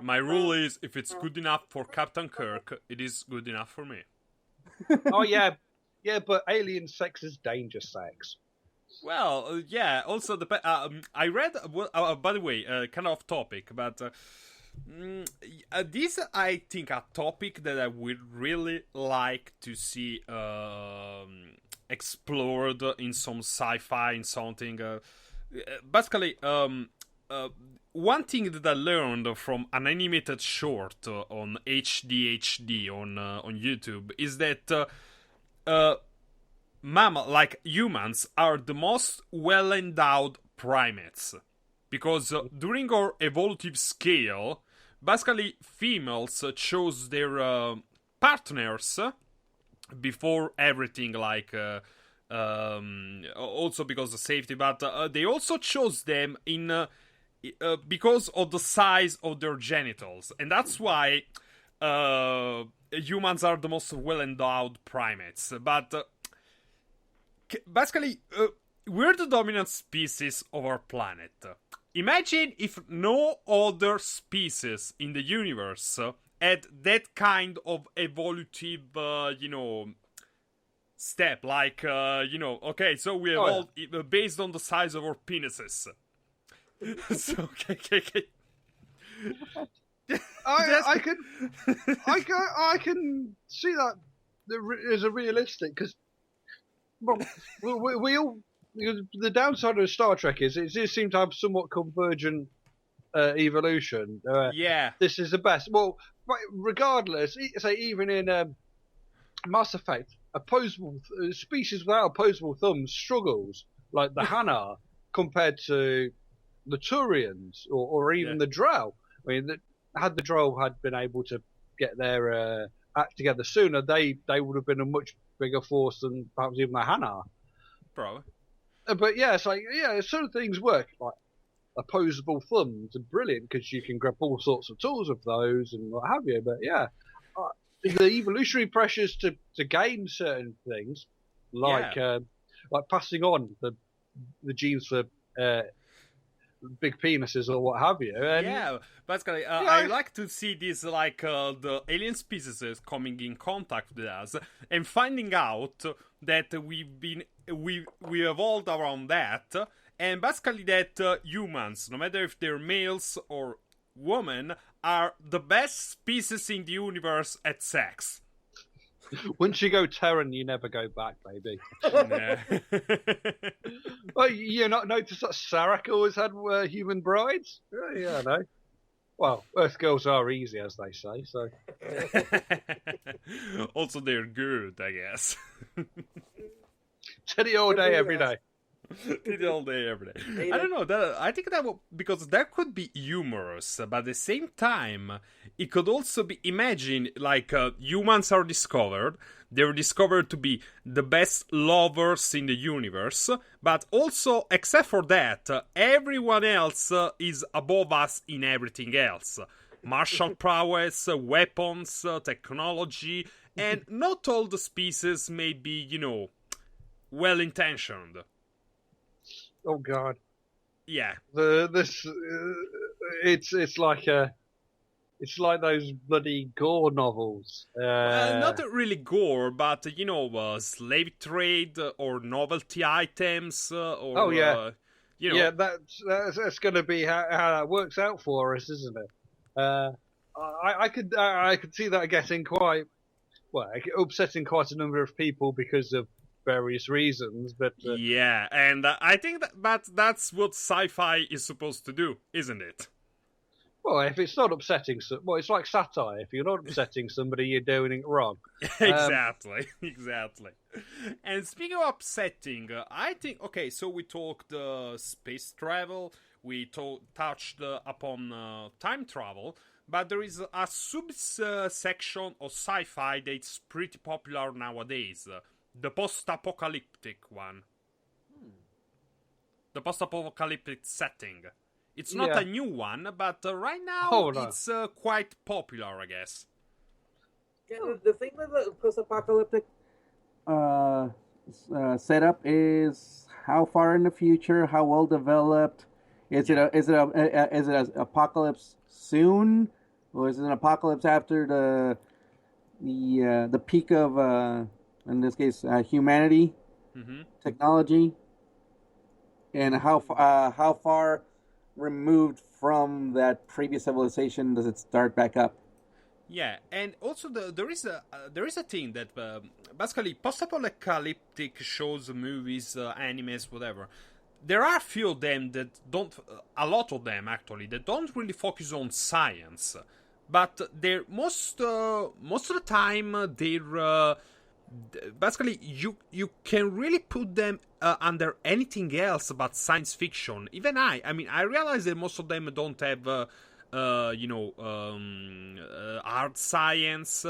my rule is if it's good enough for Captain Kirk, it is good enough for me. Oh yeah, but alien sex is danger sex. Well, yeah. Also, I read. By the way, kind of off topic, but this I think a topic that I would really like to see explored in some sci-fi, in something. Basically, one thing that I learned from an animated short on HDHD on YouTube is that like humans, are the most well-endowed primates. Because during our evolutive scale, basically females chose their partners before everything, like also because of safety, but they also chose them in because of the size of their genitals, and that's why humans are the most well-endowed primates. But basically, we're the dominant species of our planet. Imagine if no other species in the universe had that kind of evolutive, step. Like, okay, so we evolved based on the size of our penises. So, okay. I can see that as a realistic, because we all. The downside of Star Trek is it does seem to have somewhat convergent evolution. Yeah, this is the best. Well, regardless, say even in Mass Effect, opposable species without opposable thumbs struggles, like the Hanar compared to the Turians or even the Drow. I mean, had the Drow had been able to get their act together sooner, they would have been a much bigger force than perhaps even the Hanar. Probably. But yeah, it's like, certain things work. Like opposable thumbs are brilliant because you can grab all sorts of tools of those and what have you. But yeah, the evolutionary pressures to gain certain things, like passing on the genes for big penises or what have you. And basically, I like to see this, like the alien species coming in contact with us and finding out that we evolved around that, and basically that humans, no matter if they're males or women, are the best species in the universe at sex. Once you go Terran, you never go back, baby. Well, you not notice that Sarek always had human brides? Yeah, I know. Well, Earth girls are easy, as they say, so. Also, they're good, I guess. Teddy all day, every day. Teddy all day, every day. I don't know. I think that because that could be humorous, but at the same time, it could also be. Imagine, like, humans are discovered. They're discovered to be the best lovers in the universe, but also, except for that, everyone else is above us in everything else. martial prowess, weapons, technology, and not all the species may be, well-intentioned. Oh God. Yeah. It's like those bloody gore novels. Well, not really gore, but slave trade or novelty items, or oh yeah, yeah, that's going to be how that works out for us, isn't it? I could see that getting quite upsetting quite a number of people because of various reasons, but yeah, and I think that's what sci-fi is supposed to do, isn't it? Well, if it's not upsetting, it's like satire. If you're not upsetting somebody, you're doing it wrong. Exactly. And speaking of upsetting, I think, okay, so we talked space travel, we touched upon time travel, but there is a subsection of sci-fi that's pretty popular nowadays, the post-apocalyptic one. The post-apocalyptic setting. It's not a new one, but right now it's quite popular, I guess. Yeah, the thing with the post-apocalyptic setup is how far in the future, how well developed. Is it an apocalypse soon, or is it an apocalypse after the peak of in this case humanity, technology, and how far removed from that previous civilization does it start back up? Yeah, and also there is a thing that basically post-apocalyptic shows, movies, animes, whatever. There are a few of them that don't, a lot of them actually, that don't really focus on science, but they're most of the time they're basically you can really put them under anything else but science fiction. Even I realize that most of them don't have hard science,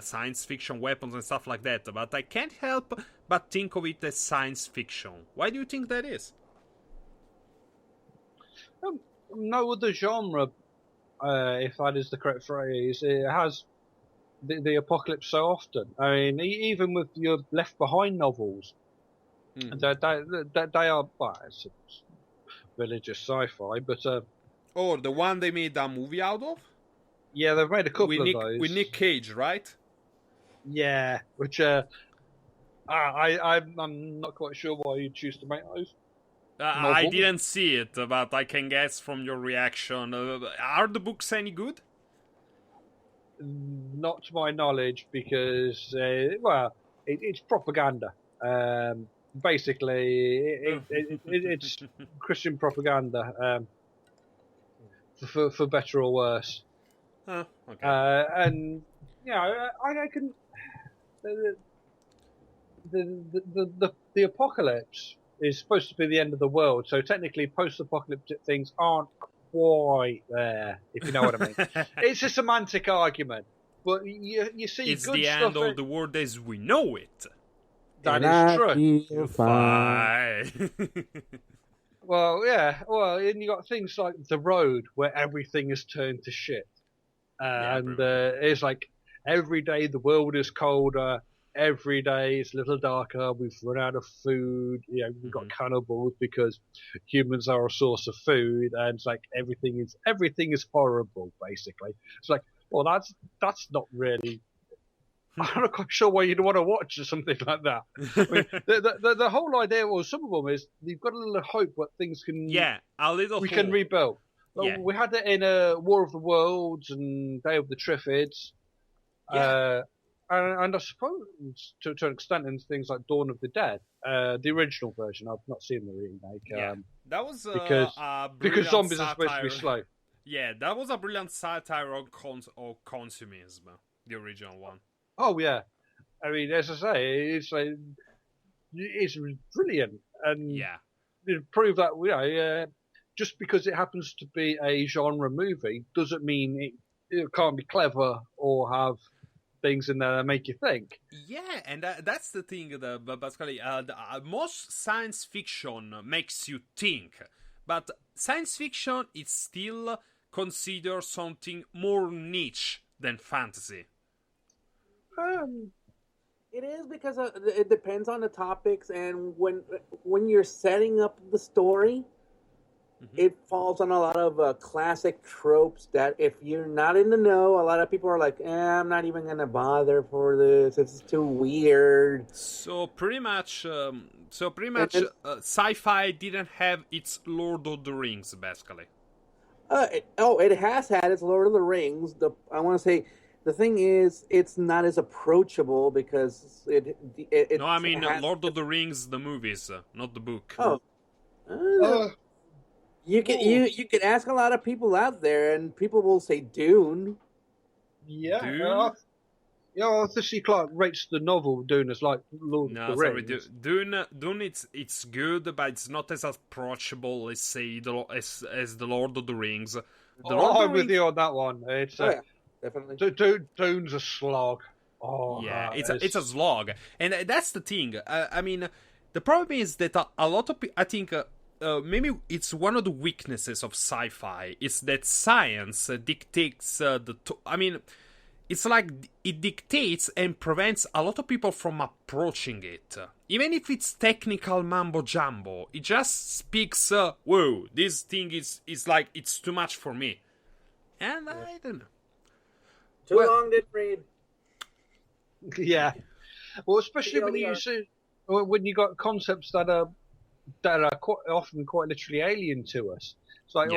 science fiction weapons and stuff like that, but I can't help but think of it as science fiction. Why do you think that is? No other genre, if that is the correct phrase, it has the apocalypse so often. I mean, even with your Left Behind novels, they are it's religious sci-fi, but the one they made a movie out of? Yeah, they've made a couple of those with Nick Cage, right? Yeah, which I'm not quite sure why you choose to make those. I didn't see it, but I can guess from your reaction. Are the books any good? Not to my knowledge, because it's propaganda. Basically, it's Christian propaganda, for better or worse. Okay. And I can. The apocalypse is supposed to be the end of the world, so technically post-apocalyptic things aren't quite there, if you know what I mean. It's a semantic argument, but you see, it's good the stuff end of the world as we know it. That is true. You're fine. And you got things like The Road, where everything is turned to shit, and it's like every day the world is colder. Every day it's a little darker. We've run out of food. We've got cannibals because humans are a source of food, and it's like everything is horrible. Basically, it's like, well, that's not really. I'm not quite sure why you'd want to watch something like that. I mean, the whole idea, well, some of them is you've got a little hope that things can. Yeah, a little. We can rebuild. Yeah. We had it in War of the Worlds and Day of the Triffids. Yeah. And I suppose to an extent in things like Dawn of the Dead, the original version. I've not seen the remake. Yeah, that was because zombies are supposed to be slow. Yeah, that was a brilliant satire on consumerism, the original one. Oh yeah, I mean, as I say, it's brilliant, and it proved that just because it happens to be a genre movie doesn't mean it can't be clever or have things in there that make you think. Yeah, and that's the thing. Basically, most science fiction makes you think, but science fiction is still considered something more niche than fantasy? It is because it depends on the topics, and when you're setting up the story, it falls on a lot of classic tropes that if you're not in the know, a lot of people are like, I'm not even going to bother for this. It's too weird. So pretty much, sci-fi didn't have its Lord of the Rings, basically. It has had its Lord of the Rings. I want to say the thing is, it's not as approachable because it no, I mean Lord of the Rings, the movies, not the book. You can ask a lot of people out there, and people will say Dune. Yeah, Dune? Arthur C. Clarke rates the novel Dune as like Lord of the Rings. Dune, it's good, but it's not as approachable as say as the Lord of the Rings. I'm with you on that one. It's definitely. Dune's a slog. It's a slog, and that's the thing. I mean, the problem is that a lot of people, I think. Maybe it's one of the weaknesses of sci-fi is that science dictates it's like it dictates and prevents a lot of people from approaching it. Even if it's technical mambo jumbo, it just speaks, whoa, this thing is like, it's too much for me. And I don't know. Too long, didn't read. Yeah. Well, especially when you got concepts that are often quite literally alien to us. It's like,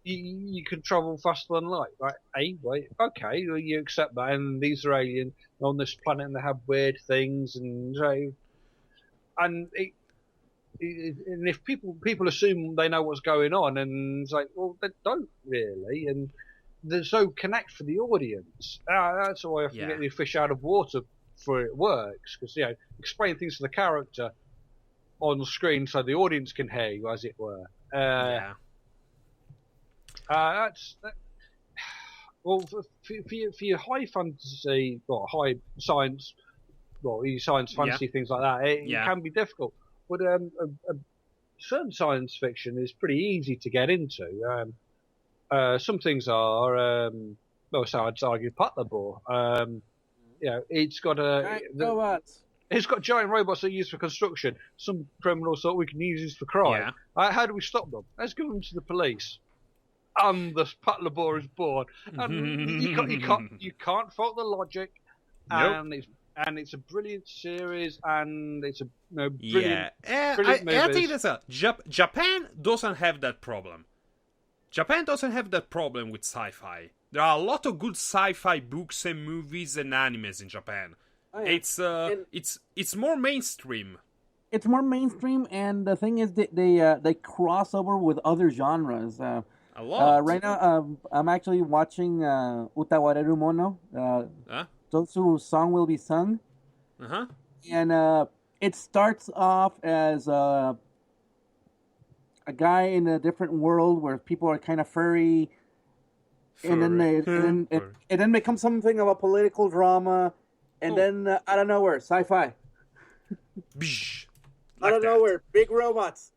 you can travel faster than light, right? Wait, okay, well, you accept that, and these are alien on this planet, and they have weird things, and if people assume they know what's going on, and it's like, well, they don't really, and there's no connect for the audience. That's why I have to get the fish out of water for it works, because explain things to the character on the screen so the audience can hear you, as it were. Well, for your high fantasy or high science, science fantasy things like that, it can be difficult. But certain science fiction is pretty easy to get into. Some things are, so I'd argue Patlabor. It's got it's got giant robots that are used for construction. Some criminals thought we can use these for crime. How do we stop them? Let's give them to the police. And the Patlabor is born. And you can't fault the logic. Nope. And it's a brilliant series, and it's a brilliant movie. I think that's Japan doesn't have that problem. Japan doesn't have that problem with sci-fi. There are a lot of good sci-fi books and movies and animes in Japan. It's more mainstream. It's more mainstream, and the thing is that they cross over with other genres. A lot. Right now, I'm actually watching Utawareru Mono. Jotsu's Song Will Be Sung. And it starts off as a guy in a different world where people are kind of furry. And then it then becomes something of a political drama. And then, out of nowhere, sci-fi. Out of nowhere, big robots.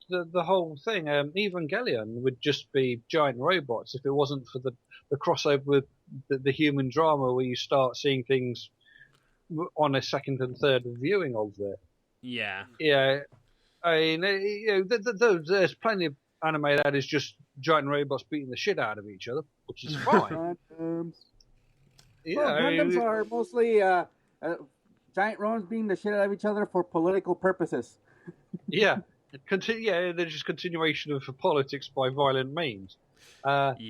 The whole thing, Evangelion would just be giant robots if it wasn't for the crossover with the human drama where you start seeing things on a second and third viewing of it. Yeah. Yeah. I mean, there's plenty of anime that is just giant robots beating the shit out of each other, which is fine. Gundams are mostly giant robots beating the shit out of each other for political purposes. They're just continuation of politics by violent means. And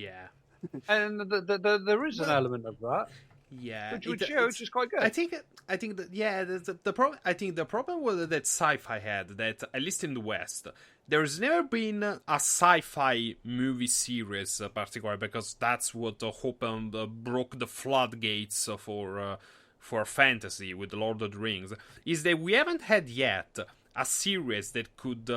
there is an element of that. Which is quite good. I think that the problem. I think the problem with that sci-fi had that, at least in the West, there's never been a sci-fi movie series, particularly because that's what opened, broke the floodgates for fantasy with the Lord of the Rings. Is that we haven't had yet a series that could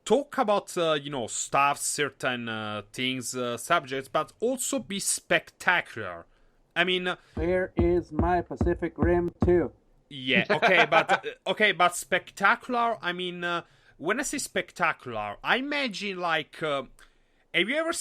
talk about stuff, certain things, subjects, but also be spectacular. I mean, where is my Pacific Rim 2? Yeah, but spectacular. I mean, when I say spectacular, I imagine like, have you ever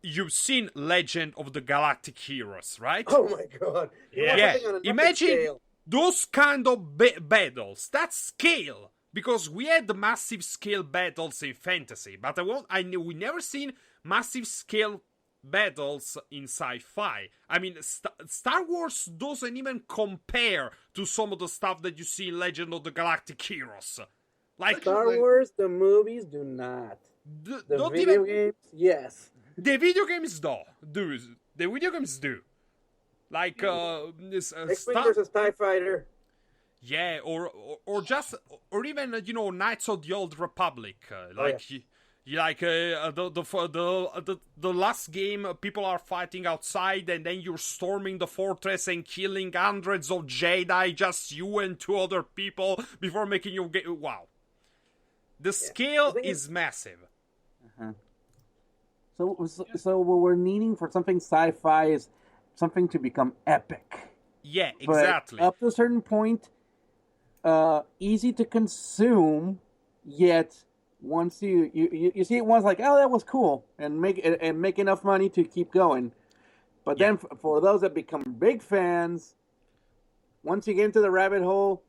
you've seen Legend of the Galactic Heroes, right? Oh my god! Yeah. Imagine those kind of battles. That's scale. Because we had massive scale battles in fantasy, but we never seen massive scale battles in sci-fi. I mean, Star Wars doesn't even compare to some of the stuff that you see in Legend of the Galactic Heroes. Like Star Wars, the movies do not. The video games, yes. The video games do. The video games do. Like X-Wing versus TIE Fighter. Yeah, or even Knights of the Old Republic, the last game people are fighting outside and then you're storming the fortress and killing hundreds of Jedi, just you and 2 other people before making your game. Wow, the scale is massive. So what we're needing for something sci-fi is something to become epic. Yeah, exactly. But up to a certain point. Easy to consume, yet once you see it once, like, oh, that was cool, and make enough money to keep going. But then for those that become big fans, once you get into the rabbit hole,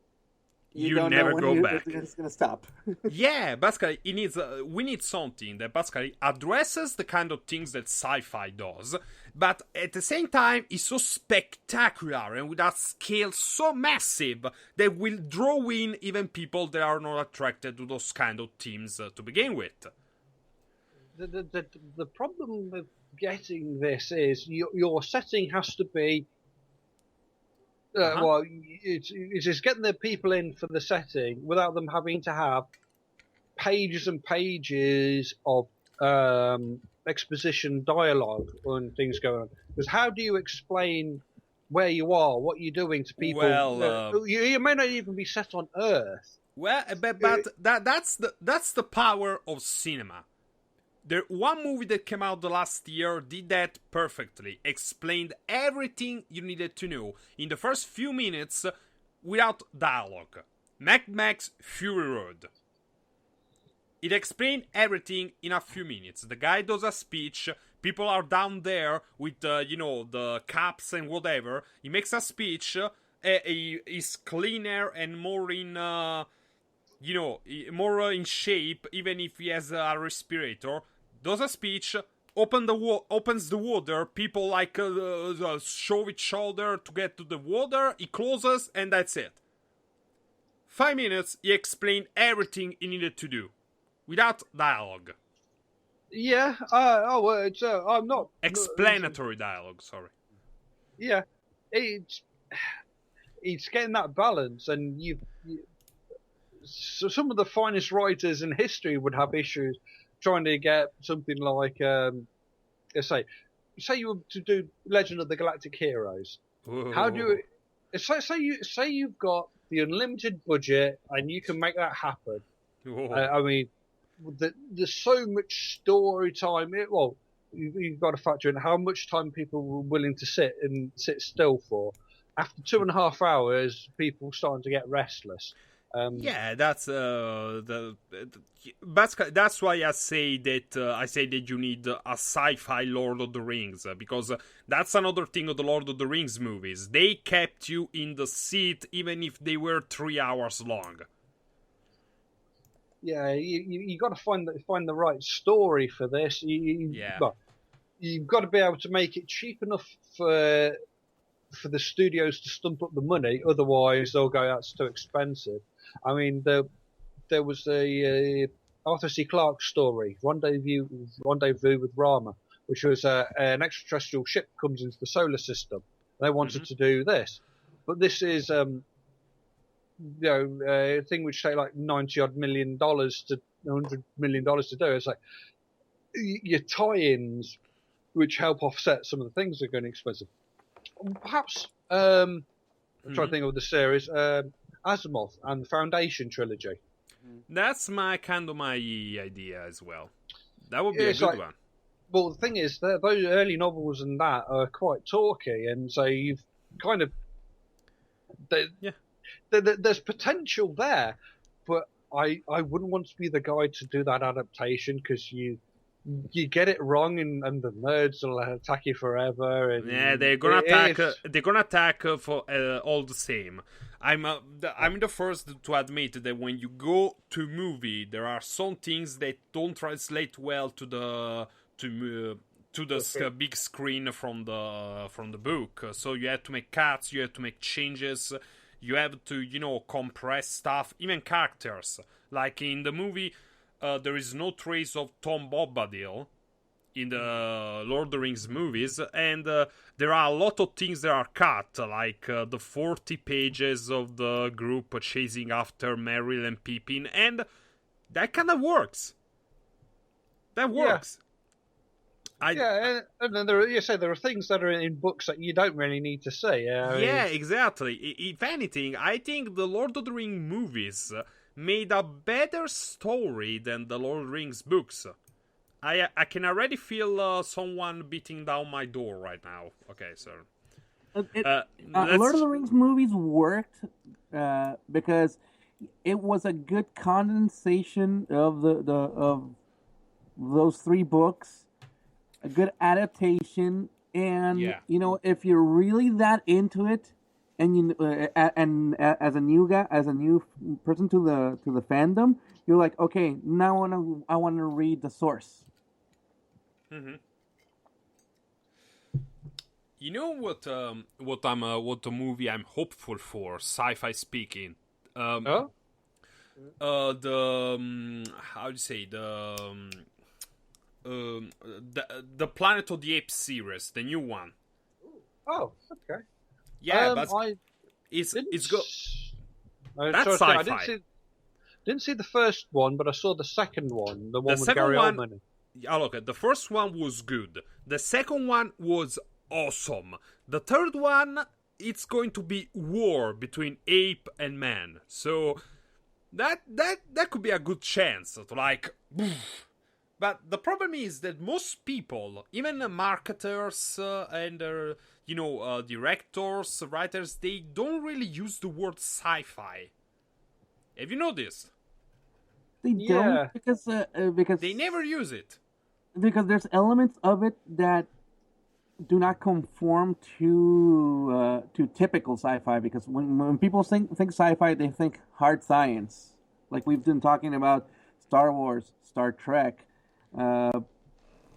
you don't never know when go back. It's going to stop. Yeah, basically, we need something that basically addresses the kind of things that sci-fi does, but at the same time is so spectacular and with that scale so massive that will draw in even people that are not attracted to those kind of themes to begin with. The problem with getting this is your setting has to be. Well, it's just getting the people in for the setting without them having to have pages and pages of exposition dialogue and things going on. Because how do you explain where you are, what you're doing to people? Well, you may not even be set on Earth. Well, but that's the power of cinema. The one movie that came out the last year did that perfectly. Explained everything you needed to know in the first few minutes without dialogue. Mad Max Fury Road. It explained everything in a few minutes. The guy does a speech. People are down there with the caps and whatever. He makes a speech. He's cleaner and more in more in shape, even if he has a respirator. Does a speech, opens the water, people shove each other to get to the water, he closes, and that's it. 5 minutes, he explained everything he needed to do, without dialogue. Yeah, I'm not... Explanatory dialogue, sorry. Yeah, it's getting that balance, and so some of the finest writers in history would have issues trying to get something like, say you were to do Legend of the Galactic Heroes. Ooh. How do you say you've got the unlimited budget and you can make that happen? I mean, there's so much story time. You've got to factor in how much time people were willing to sit still for. After 2.5 hours, people starting to get restless. That's why I say that you need a sci-fi Lord of the Rings, because that's another thing of the Lord of the Rings movies. They kept you in the seat even if they were 3 hours long. Yeah, you got to find the right story for this. You've got to be able to make it cheap enough for the studios to stump up the money. Otherwise, they'll go, that's too expensive. I mean, there was a Arthur C. Clarke story, Rendezvous with Rama, which was an extraterrestrial ship comes into the solar system. They wanted to do this, but this is a thing which take like $90-odd million to $100 million to do. It's like your tie-ins, which help offset some of the things that are going to be expensive. Perhaps I'm trying to think of the series. Asimov and the Foundation trilogy. That's my idea as well. That would be a good one. Well, the thing is, those early novels and that are quite talky, and so you've kind of there's potential there, but I wouldn't want to be the guy to do that adaptation because you get it wrong and the nerds will attack you forever. And yeah, they're gonna attack. They're gonna attack for all the same. I'm the first to admit that when you go to movie, there are some things that don't translate well to the big screen from the book. So you have to make cuts, you have to make changes, you have to compress stuff, even characters. Like in the movie, there is no trace of Tom Bombadil in the Lord of the Rings movies, and there are a lot of things that are cut, like the 40 pages of the group chasing after Merrill and Pippin, and that kind of works. That works. Yeah. And then there are things that are in books that you don't really need to see. Yeah, exactly. If anything, I think the Lord of the Rings movies made a better story than the Lord of the Rings books. I can already feel someone beating down my door right now. Okay, so Lord of the Rings movies worked because it was a good condensation of of those three books, a good adaptation, and if you're really that into it, and and as a new person to the fandom, you're like, okay, now I want to read the source. Mm-hmm. You know what the movie I'm hopeful for, sci-fi speaking. How do you say the Planet of the Apes series, the new one. Oh, okay. Yeah, but it's good. That's sci-fi. I didn't see the first one, but I saw the second one, the one with Gary Oldman. Yeah, look, the first one was good. The second one was awesome. The third one, it's going to be war between ape and man. So that could be a good chance to But the problem is that most people, even marketers and directors, writers, they don't really use the word sci-fi. Have you noticed? They don't because they never use it. Because there's elements of it that do not conform to typical sci-fi. Because when people think sci-fi, they think hard science, like we've been talking about Star Wars, Star Trek. I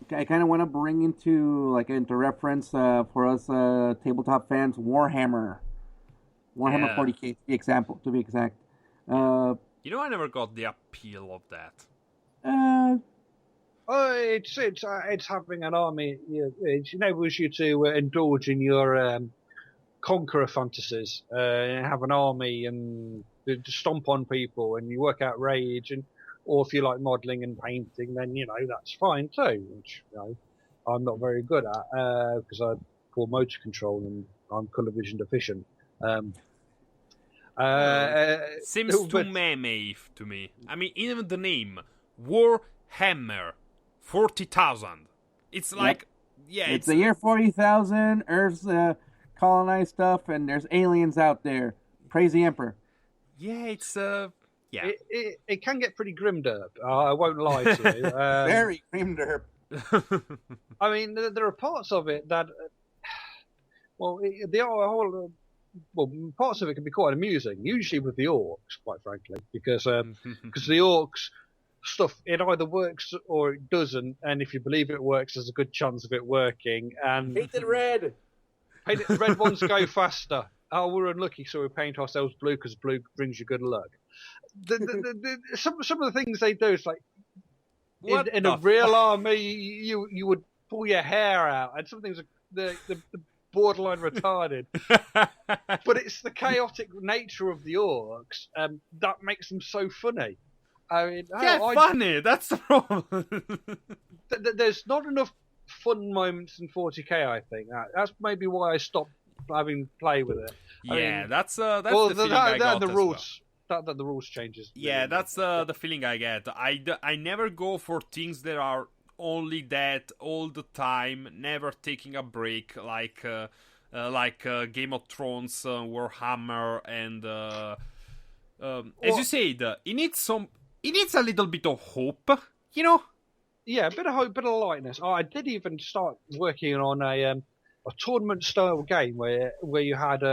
kind of want to bring into reference for us tabletop fans, Warhammer 40K to be exact. I never got the appeal of that. It's having an army. It enables you to indulge in your conqueror fantasies, and have an army and to stomp on people, and you work out rage, or if you like modelling and painting, then that's fine too. Which I'm not very good at because I poor motor control and I'm colour vision deficient. Seems too meme to me. I mean, even the name Warhammer 40,000. It's like, it's the year 40,000. Earth's colonized stuff, and there's aliens out there. Praise the Emperor. Yeah, it's It can get pretty grimderp. I won't lie to you. Very grimderp. I mean, there are parts of it that, parts of it can be quite amusing. Usually with the orcs, quite frankly, because the orcs stuff, it either works or it doesn't, and if you believe it works, there's a good chance of it working. And painted red. Red ones go faster. Oh, we're unlucky, so we paint ourselves blue because blue brings you good luck. Some of the things they do is like in a real army, you would pull your hair out, and some things are the borderline retarded. But it's the chaotic nature of the orcs that makes them so funny. I mean, funny. That's the problem. There's not enough fun moments in 40k. I think that's maybe why I stopped having play with it. That's the feeling I got the as rules. Well. That the rules changes. Yeah, that's the feeling I get. I never go for things that are only that all the time, never taking a break, like Game of Thrones, Warhammer, and As you said, it needs a little bit of hope, you know. Yeah, a bit of hope, bit of lightness. Oh, I did even start working on a tournament style game where you had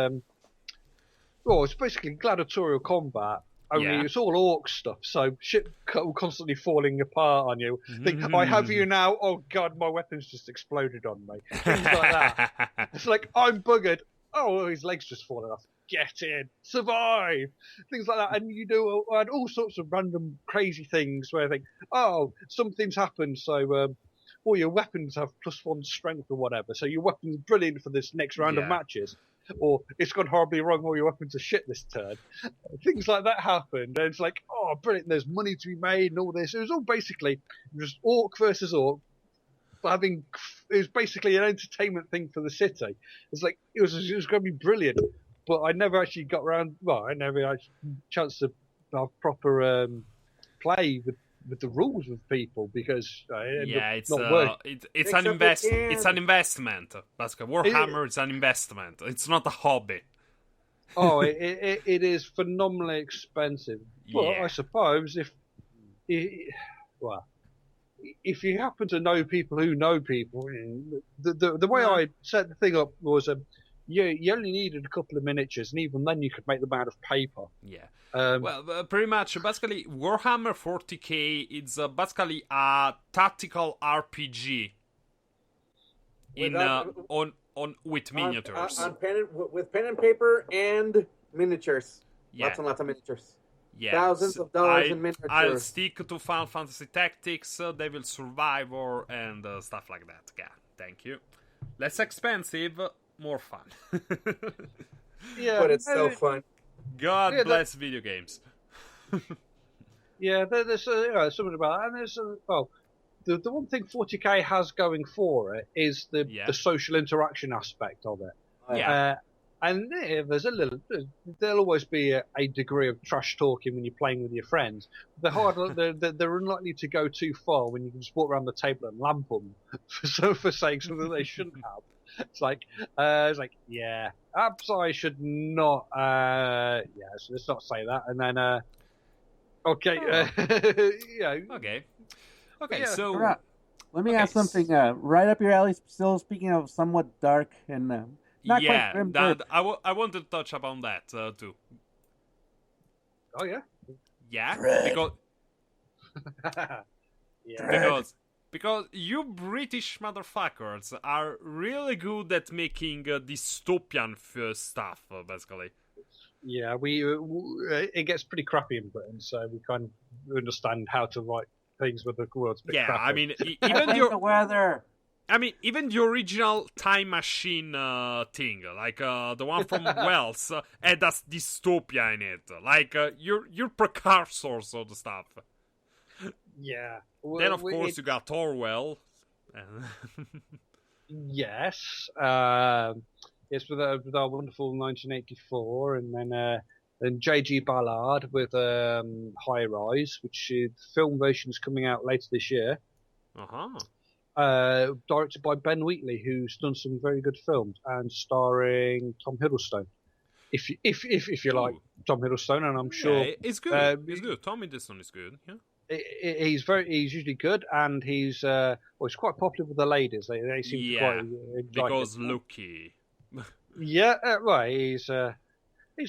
it's basically gladiatorial combat. Only it's all orc stuff, so shit constantly falling apart on you. Think, I have you now. Oh god, my weapon's just exploded on me. Things like that. It's like I'm buggered. Oh, his leg's just fallen off. Get in, survive, things like that, and you do all sorts of random crazy things where I think, oh, something's happened, so all your weapons have +1 strength or whatever, so your weapon's brilliant for this next round of matches, or it's gone horribly wrong, all your weapons are shit this turn. Things like that happened, and it's like, oh, brilliant, there's money to be made and all this. It was all basically just orc versus orc. It was basically an entertainment thing for the city. It's like it was going to be brilliant. But I never actually got around. Well, I never had a chance to have proper play with the rules with people because it's an investment. Basically, Warhammer is an investment. It's not a hobby. Oh, it is phenomenally expensive. But I suppose if you happen to know people who know people, the way I set the thing up was you only needed a couple of miniatures, and even then you could make them out of paper. Yeah. Pretty much. Basically, Warhammer 40k is basically a tactical RPG with miniatures. With pen and paper and miniatures. Lots and lots of miniatures. Yeah. Thousands of dollars in miniatures. I'll stick to Final Fantasy Tactics, Devil Survivor, and stuff like that. Yeah, thank you. Less expensive, more fun. Yeah, but it's so fun. God bless video games. There's something about that. And there's the one thing 40k has going for it is the social interaction aspect of it. And there'll always be a degree of trash talking when you're playing with your friends. They're unlikely to go too far when you can just walk around the table and lamp them for saying something they shouldn't have. It's like, perhaps I should not. So let's not say that. And then, okay. So let me ask something right up your alley. Still speaking of somewhat dark and not quite grim. I want to touch upon that too. Oh yeah. Yeah, because you British motherfuckers are really good at making dystopian stuff, basically. Yeah, it gets pretty crappy in Britain, so we kind of understand how to write things with the world's a bit crappy. I mean, even the weather. I mean, even the original Time Machine thing, like the one from Wells, had a dystopia in it. Like, you're precursors of the stuff. Yeah. Then, of course, you got Orwell. Yes. Yes, with our wonderful 1984, and then J.G. Ballard with High Rise, which the film version is coming out later this year. Directed by Ben Wheatley, who's done some very good films, and starring Tom Hiddleston. If you like Tom Hiddleston, and I'm sure it's good. It's good. Tom Hiddleston is good. Yeah. He's usually good, and he's quite popular with the ladies. They seem to quite because Lucky. He's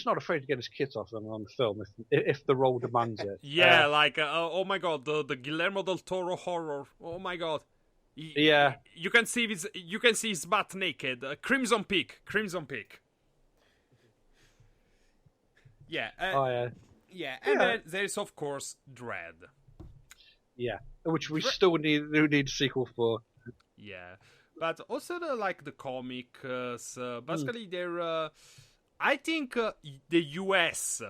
not afraid to get his kit off on the film if the role demands it. Oh my god, the Guillermo del Toro horror. Oh my god. You can see his butt naked. Crimson Peak. Yeah. And then there is of course Dread. Yeah, which we still need a sequel for. Yeah, but also the comics. Basically, they're. I think the US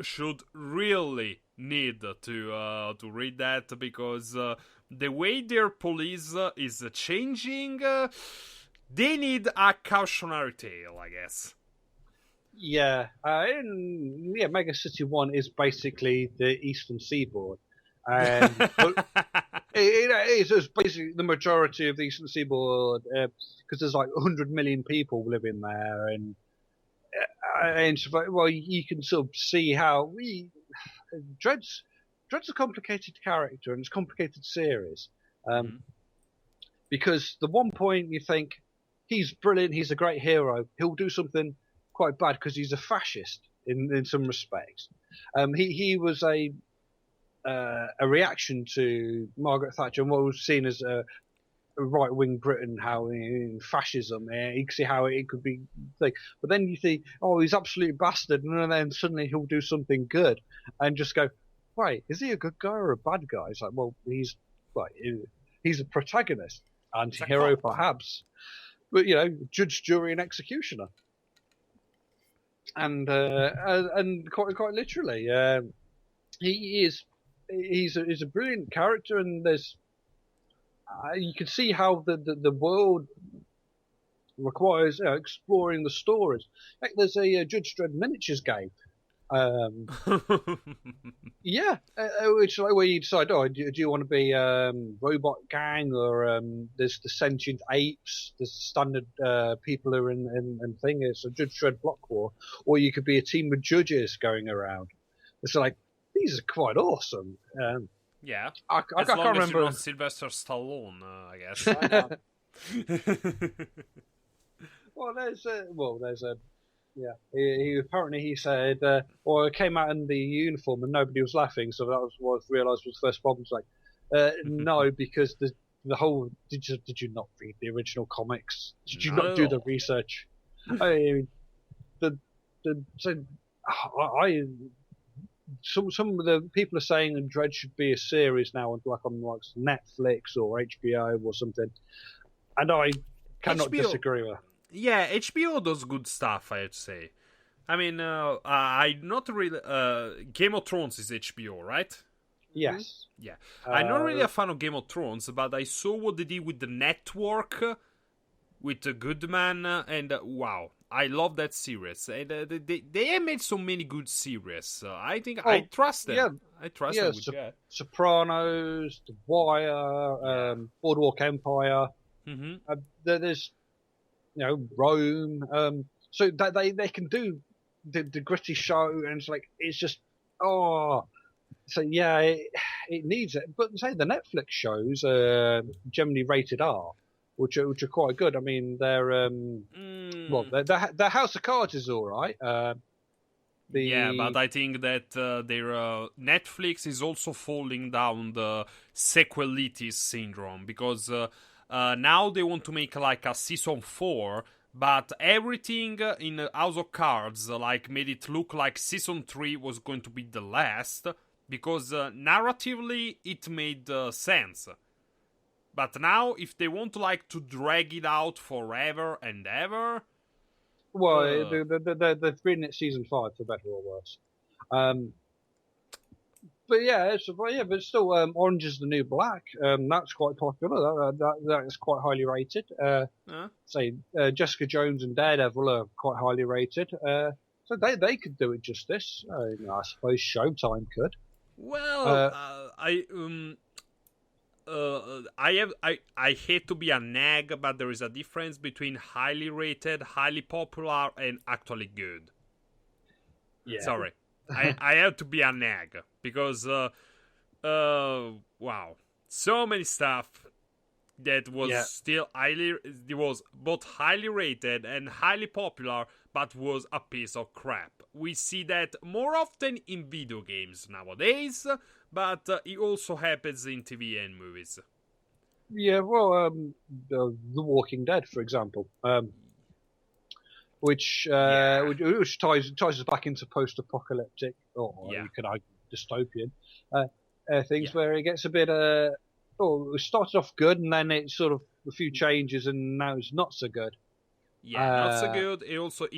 should really need to read that because the way their police is changing, they need a cautionary tale, I guess. Yeah, Mega City 1 is basically the Eastern Seaboard. And it's basically the majority of the Eastern Seaboard because there's like 100 million people living there, and and well, you can sort of see how Dredd's a complicated character and it's a complicated series. Because the one point you think he's brilliant, he's a great hero, he'll do something quite bad because he's a fascist in some respects. He was a reaction to Margaret Thatcher and what was seen as a right-wing Britain, how in fascism, you can see how it could be thing. But then you see, oh, he's absolute bastard, and then suddenly he'll do something good, and just go, wait, is he a good guy or a bad guy? It's like, well, he's a protagonist, anti-hero perhaps, but judge, jury, and executioner, and quite literally, he's a brilliant character, and there's. You can see how the world requires exploring the stories. Like there's a Judge Dredd miniatures game. Which like where you decide, do you want to be robot gang or there's the sentient apes, there's the standard people who are in thing. It's a Judge Dredd block war, or you could be a team of judges going around. It's like these are quite awesome. Yeah, I can't remember. You're not Sylvester Stallone, I guess. There's a He apparently he said, it came out in the uniform and nobody was laughing, so that was what I realised was the first problem. It's like, no, because the whole did you not read the original comics? Did you not do the research? I mean, some of the people are saying that Dredd should be a series now, like on Netflix or HBO or something, and I cannot disagree with. Yeah, HBO does good stuff, I have to say. I mean, I not really. Game of Thrones is HBO, right? Yes. Yeah, I'm not really a fan of Game of Thrones, but I saw what they did with the network, with the Goodman, and wow. I love that series. They have made so many good series. I think I trust them. Yeah, I trust them with that. Sopranos, The Wire, Boardwalk Empire. Mm-hmm. There's, Rome. So that they can do the gritty show, and it's just So yeah, it needs it. But say the Netflix shows generally rated R. Which are quite good. I mean, they're the House of Cards is all right. Yeah, but I think that their Netflix is also falling down the sequelitis syndrome because now they want to make like a season 4, but everything in House of Cards made it look like season 3 was going to be the last because narratively it made sense. But now, if they want to drag it out forever and ever, well, they've been at season 5 for better or worse. But yeah, but still, Orange is the New Black. That's quite popular. That is quite highly rated. Jessica Jones and Daredevil are quite highly rated. So they could do it justice. I suppose Showtime could. Well, I hate to be a nag, but there is a difference between highly rated, highly popular, and actually good. Yeah. Sorry. I have to be a nag because wow. So many stuff that was still it was both highly rated and highly popular, but was a piece of crap. We see that more often in video games nowadays, but it also happens in TV and movies. Yeah, well, The Walking Dead, for example, which ties us back into post-apocalyptic, or you could argue dystopian things, where it gets a bit. It started off good, and then it's sort of a few changes, and now it's not so good. Yeah, not so good. It also,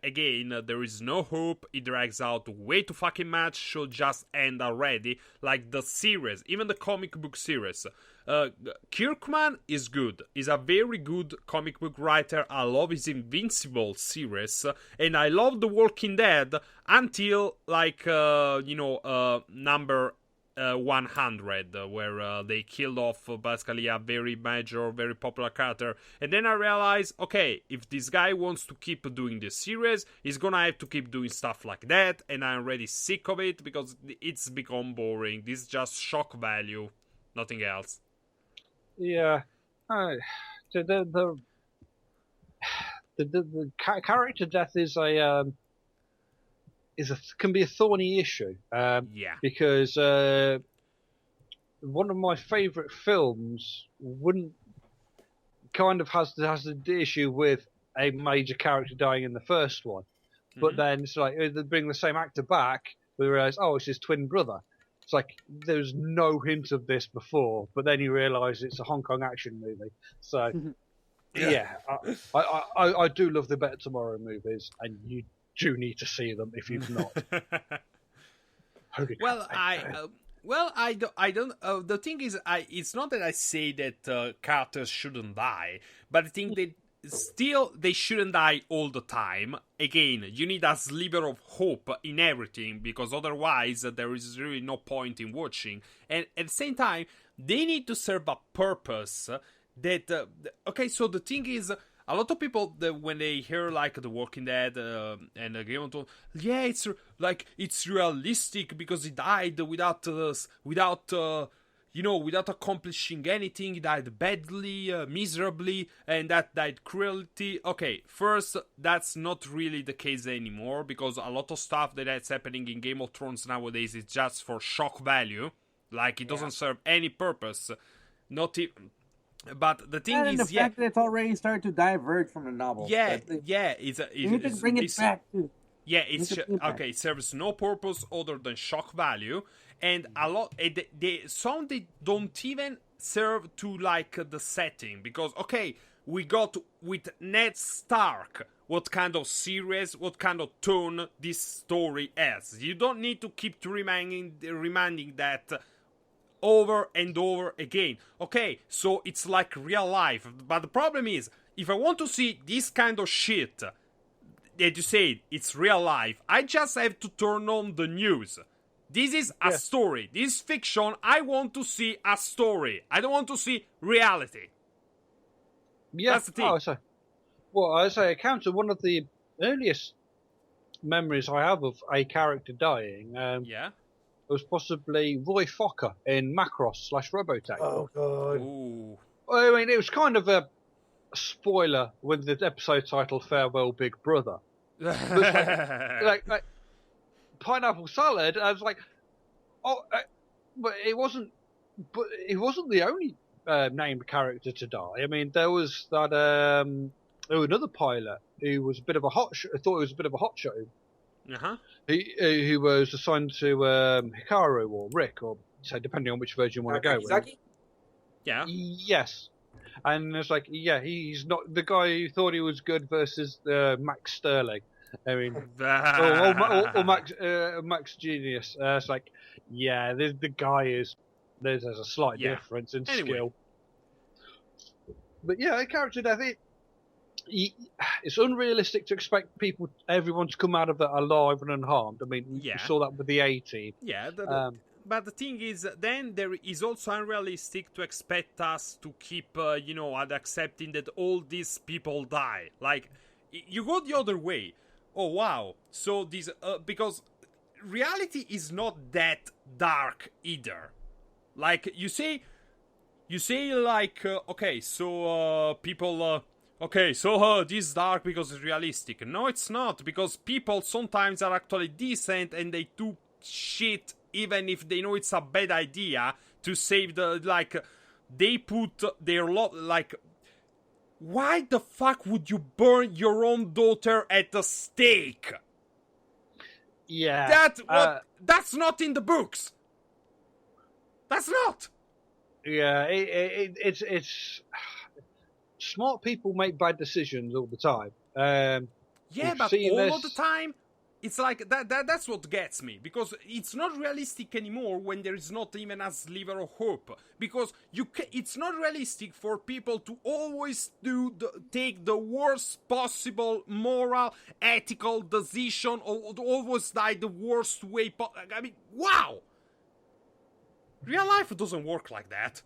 again, there is no hope. It drags out way too fucking much. Should just end already. Like the series, even the comic book series. Kirkman is good. He's a very good comic book writer. I love his Invincible series. And I love The Walking Dead until, number 100, where they killed off basically a very major, very popular character. And then I realized, okay, if this guy wants to keep doing this series, he's gonna have to keep doing stuff like that, and I'm already sick of it because it's become boring. This is just shock value, nothing else. Yeah, the character death can be a thorny issue. Because one of my favourite films has the issue with a major character dying in the first one, but then it's like they bring the same actor back. We realise, it's his twin brother. It's like there's no hint of this before, but then you realise it's a Hong Kong action movie. So I do love the Better Tomorrow movies, and you do need to see them if you've not. I don't. The thing is, it's not that I say that characters shouldn't die, but I think that still they shouldn't die all the time. Again, you need a sliver of hope in everything, because otherwise there is really no point in watching. And at the same time, they need to serve a purpose. So the thing is, a lot of people, when they hear like The Walking Dead and Game of Thrones, it's realistic because he died without accomplishing anything. He died badly, miserably, and that died cruelty. Okay, first, that's not really the case anymore, because a lot of stuff that's happening in Game of Thrones nowadays is just for shock value. Like, it doesn't serve any purpose. Not even. But the thing is, the fact that it's already started to diverge from the novel. You need to bring it back to. Yeah, it serves no purpose other than shock value, and a lot. Some they don't even serve to like the setting, because we got with Ned Stark what kind of series, what kind of tone this story has. You don't need to keep reminding that over and over again. Okay, so it's like real life. But the problem is, if I want to see this kind of shit that you say it's real life, I just have to turn on the news. This is a story. This is fiction. I want to see a story. I don't want to see reality. Yeah, that's the thing. I say, counter one of the earliest memories I have of a character dying. It was possibly Roy Fokker in Macross / Robotech. Oh, God. Ooh. I mean, it was kind of a spoiler with the episode title Farewell Big Brother. like pineapple salad. I was like, but it wasn't the only named character to die. I mean, there was another pilot who was a bit of a hot shot. I thought it was a bit of a hot shot. He was assigned to Hikaru or Rick, or so depending on which version you want to go with. Yeah. Yes. And it's like, he's not the guy who thought he was good versus Max Sterling. I mean, or Max Genius. It's like, the guy there's a slight difference in skill. But character death. It's unrealistic to expect everyone to come out of that alive and unharmed. I mean, we saw that with the A-Team. Yeah, but the thing is, then there is also unrealistic to expect us to keep, accepting that all these people die. Like, you go the other way. Oh, wow. So this, because reality is not that dark either. Like, you say like, people... this is dark because it's realistic. No, it's not, because people sometimes are actually decent and they do shit even if they know it's a bad idea to save they put their why the fuck would you burn your own daughter at the stake? Yeah. That's not in the books. That's not. Yeah, it's smart people make bad decisions all the time. But all of the time, it's like that's what gets me, because it's not realistic anymore when there is not even a sliver of hope. Because it's not realistic for people to always take the worst possible moral, ethical decision, or always die the worst way. I mean, wow. Real life doesn't work like that.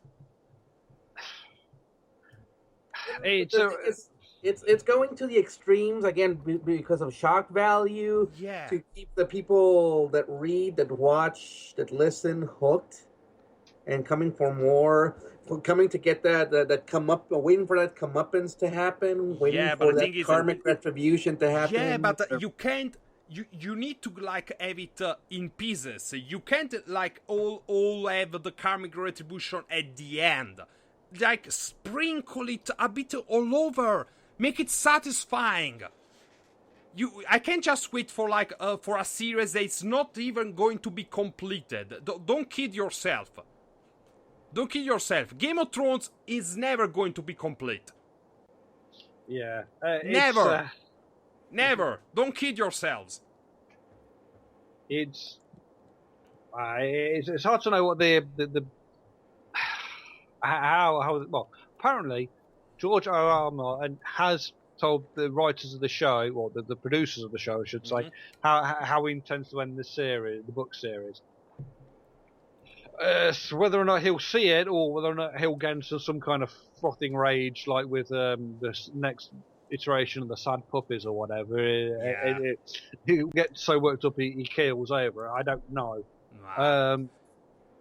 It's going to the extremes again because of shock value. Yeah. To keep the people that read, that watch, that listen hooked, and coming for more, coming to get that come up, waiting for that comeuppance to happen, waiting for that karmic retribution to happen. Yeah, but you can't. You need to like have it in pieces. You can't like all have the karmic retribution at the end. Like sprinkle it a bit all over. Make it satisfying. I can't just wait for like for a series that's not even going to be completed. Don't kid yourself. Don't kid yourself. Game of Thrones is never going to be complete. Yeah. Never. Never. Don't kid yourselves. It's hard to know what the how well. Apparently, George R.R. Martin has told the writers of the show, or the producers of the show, I should say, how he intends to end the book series. So whether or not he'll see it, or whether or not he'll get into some kind of frothing rage, like with the next iteration of the Sad Puppies or whatever, he'll get so worked up he keels over it. I don't know. Wow.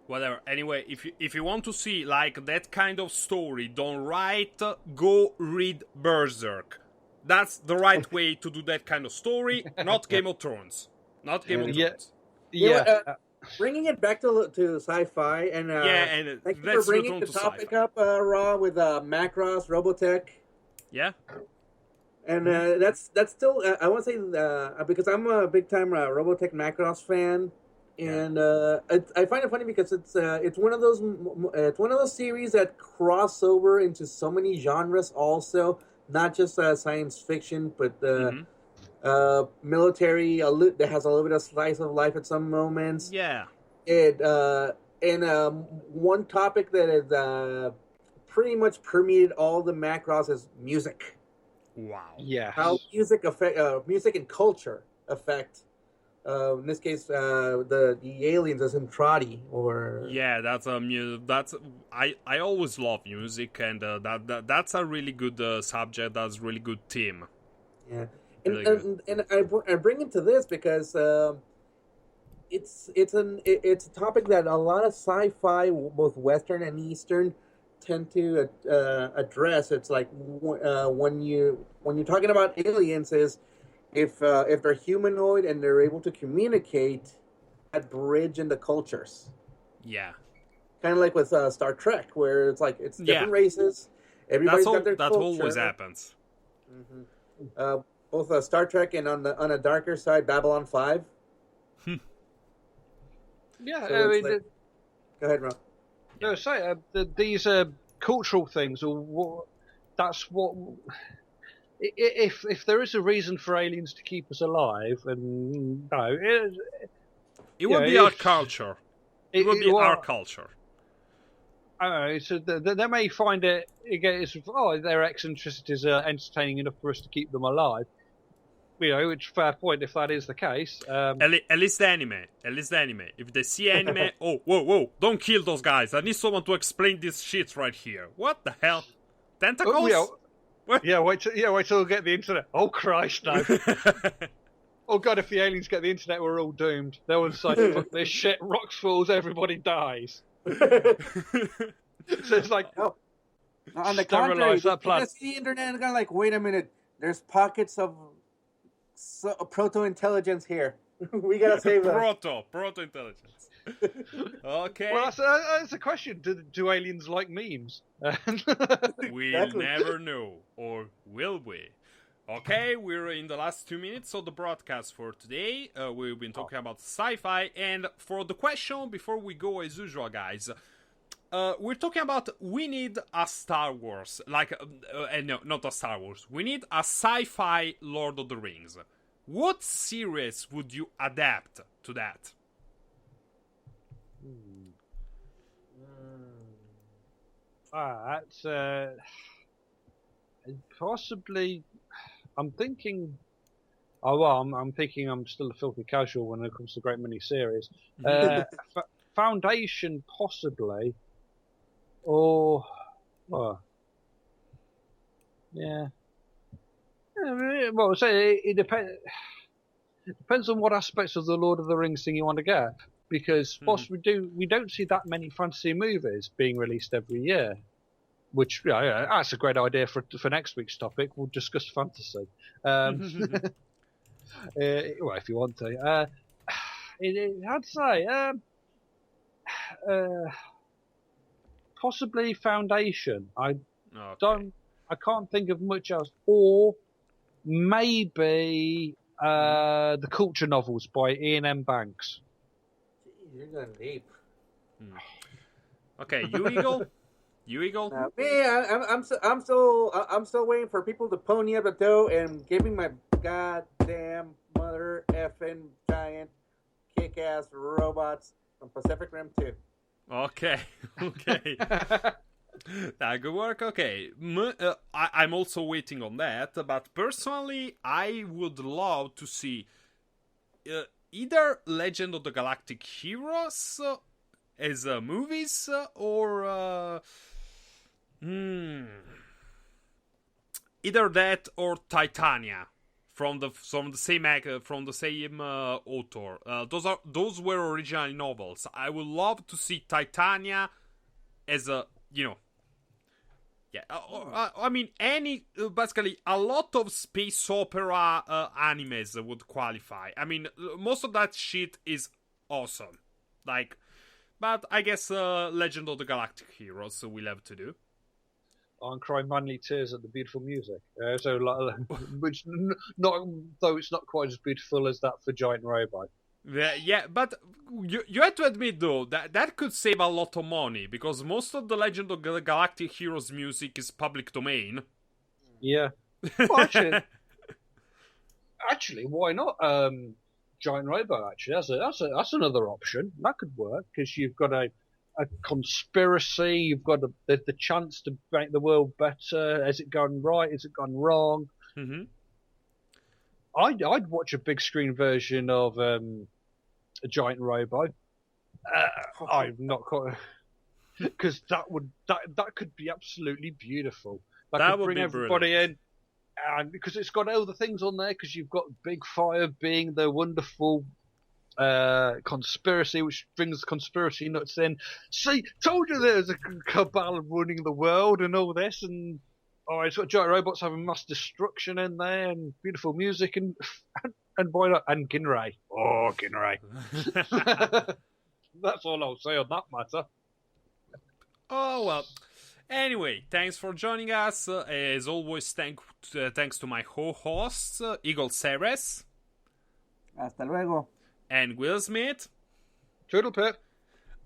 Whatever. Anyway, if you want to see like that kind of story done right, go read Berserk. That's the right way to do that kind of story. Not Game of Thrones. Not Game of Thrones. Yeah. Bringing it back to sci-fi, and thank you for bringing the topic up, Raw, with Macross, Robotech. Yeah. And that's still I want to say because I'm a big time Robotech Macross fan, and I find it funny because it's one of those series that cross over into so many genres also, not just science fiction, but military that has a little bit of slice of life at some moments. Yeah. One topic that has pretty much permeated all the Macross is music. Wow. Yeah. How music and culture affect. In this case, the aliens as in Trotty, or that's I always love music, and that's a really good subject. That's a really good theme. Yeah, and I bring it to this because it's a topic that a lot of sci-fi, both Western and Eastern, tend to address. It's like when you're talking about aliens, is if they're humanoid and they're able to communicate, that bridge in the cultures. Yeah, kind of like with Star Trek, where it's like it's different races. Everybody's got their culture. That always happens. Mm-hmm. Both Star Trek and on a darker side, Babylon 5. Yeah, so go ahead, Rob. No, say these cultural things, or that's what. If there is a reason for aliens to keep us alive, and it would be our culture. It would be our culture. I don't know. So they may find it. Their eccentricities are entertaining enough for us to keep them alive. Which fair point if that is the case. At least the anime. If they see anime, whoa! Don't kill those guys. I need someone to explain this shit right here. What the hell? Tentacles? Wait till we get the internet. Oh Christ, no! Oh God, if the aliens get the internet, we're all doomed. They will say, "Fuck this shit! Rocks falls, everybody dies." So it's like, on the contrary, you see the internet and kind of like, wait a minute. There's pockets of proto-intelligence here. We gotta save them. Proto-intelligence. Okay. Well, that's a question. Do aliens like memes? We'll never know. Or will we? Okay, we're in the last 2 minutes of the broadcast for today. We've been talking about sci-fi. And for the question, before we go, as usual, guys, we're talking about we need a Star Wars. No, not a Star Wars. We need a sci-fi Lord of the Rings. What series would you adapt to that? That's possibly. I'm thinking. I'm thinking I'm still a filthy casual when it comes to great mini series. Foundation, possibly. Or... yeah. Well, say it depends. It depends on what aspects of the Lord of the Rings thing you want to get, because whilst we don't see that many fantasy movies being released every year, which that's a great idea for next week's topic. We'll discuss fantasy. Well, if you want to, I'd say possibly Foundation. I can't think of much else, or maybe the Culture novels by Ian M. Banks. Jeez, you're going deep. Okay, you Eagle. You Eagle. Me, I'm still waiting for people to pony up the dough and give me my goddamn mother effing giant kick-ass robots from Pacific Rim 2. Okay. Good work. Okay, I'm also waiting on that. But personally, I would love to see either Legend of the Galactic Heroes as movies, or either that or Titania from the same author. Those were original novels. I would love to see Titania as a I mean, basically a lot of space opera animes would qualify. I mean, most of that shit is awesome. But I guess Legend of the Galactic Heroes will have to do. And cry manly tears at the beautiful music. Which though it's not quite as beautiful as that for Giant Robot. Yeah, but you have to admit though that could save a lot of money, because most of the Legend of the Galactic Heroes music is public domain. Yeah. Well, actually, why not? Giant Robot. Actually, that's another option. That could work, because you've got a conspiracy. You've got the chance to make the world better. Has it gone right? Has it gone wrong? Mm-hmm. I'd watch a big screen version of a Giant Robot. I'm not quite, because that could be absolutely beautiful. That could bring everybody brilliant. In, and because it's got all the things on there. Because you've got Big Fire being the wonderful conspiracy, which brings conspiracy nuts in. See, told you there's a cabal running the world and all this, and it's got giant robots having mass destruction in there, and beautiful music, and why not? And Ginray. Oh, Ginray. That's all I'll say on that matter. Oh, well. Anyway, thanks for joining us. As always, thanks to my co-hosts, Eagle Ceres. Hasta luego. And Will Smith. Turtle Pip.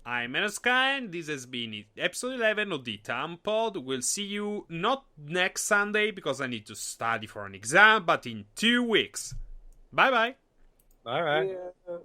I'm Menosky, and this has been episode 11 of the Town Pod. We'll see you not next Sunday, because I need to study for an exam, but in 2 weeks. Bye-bye. Bye-bye. Yeah.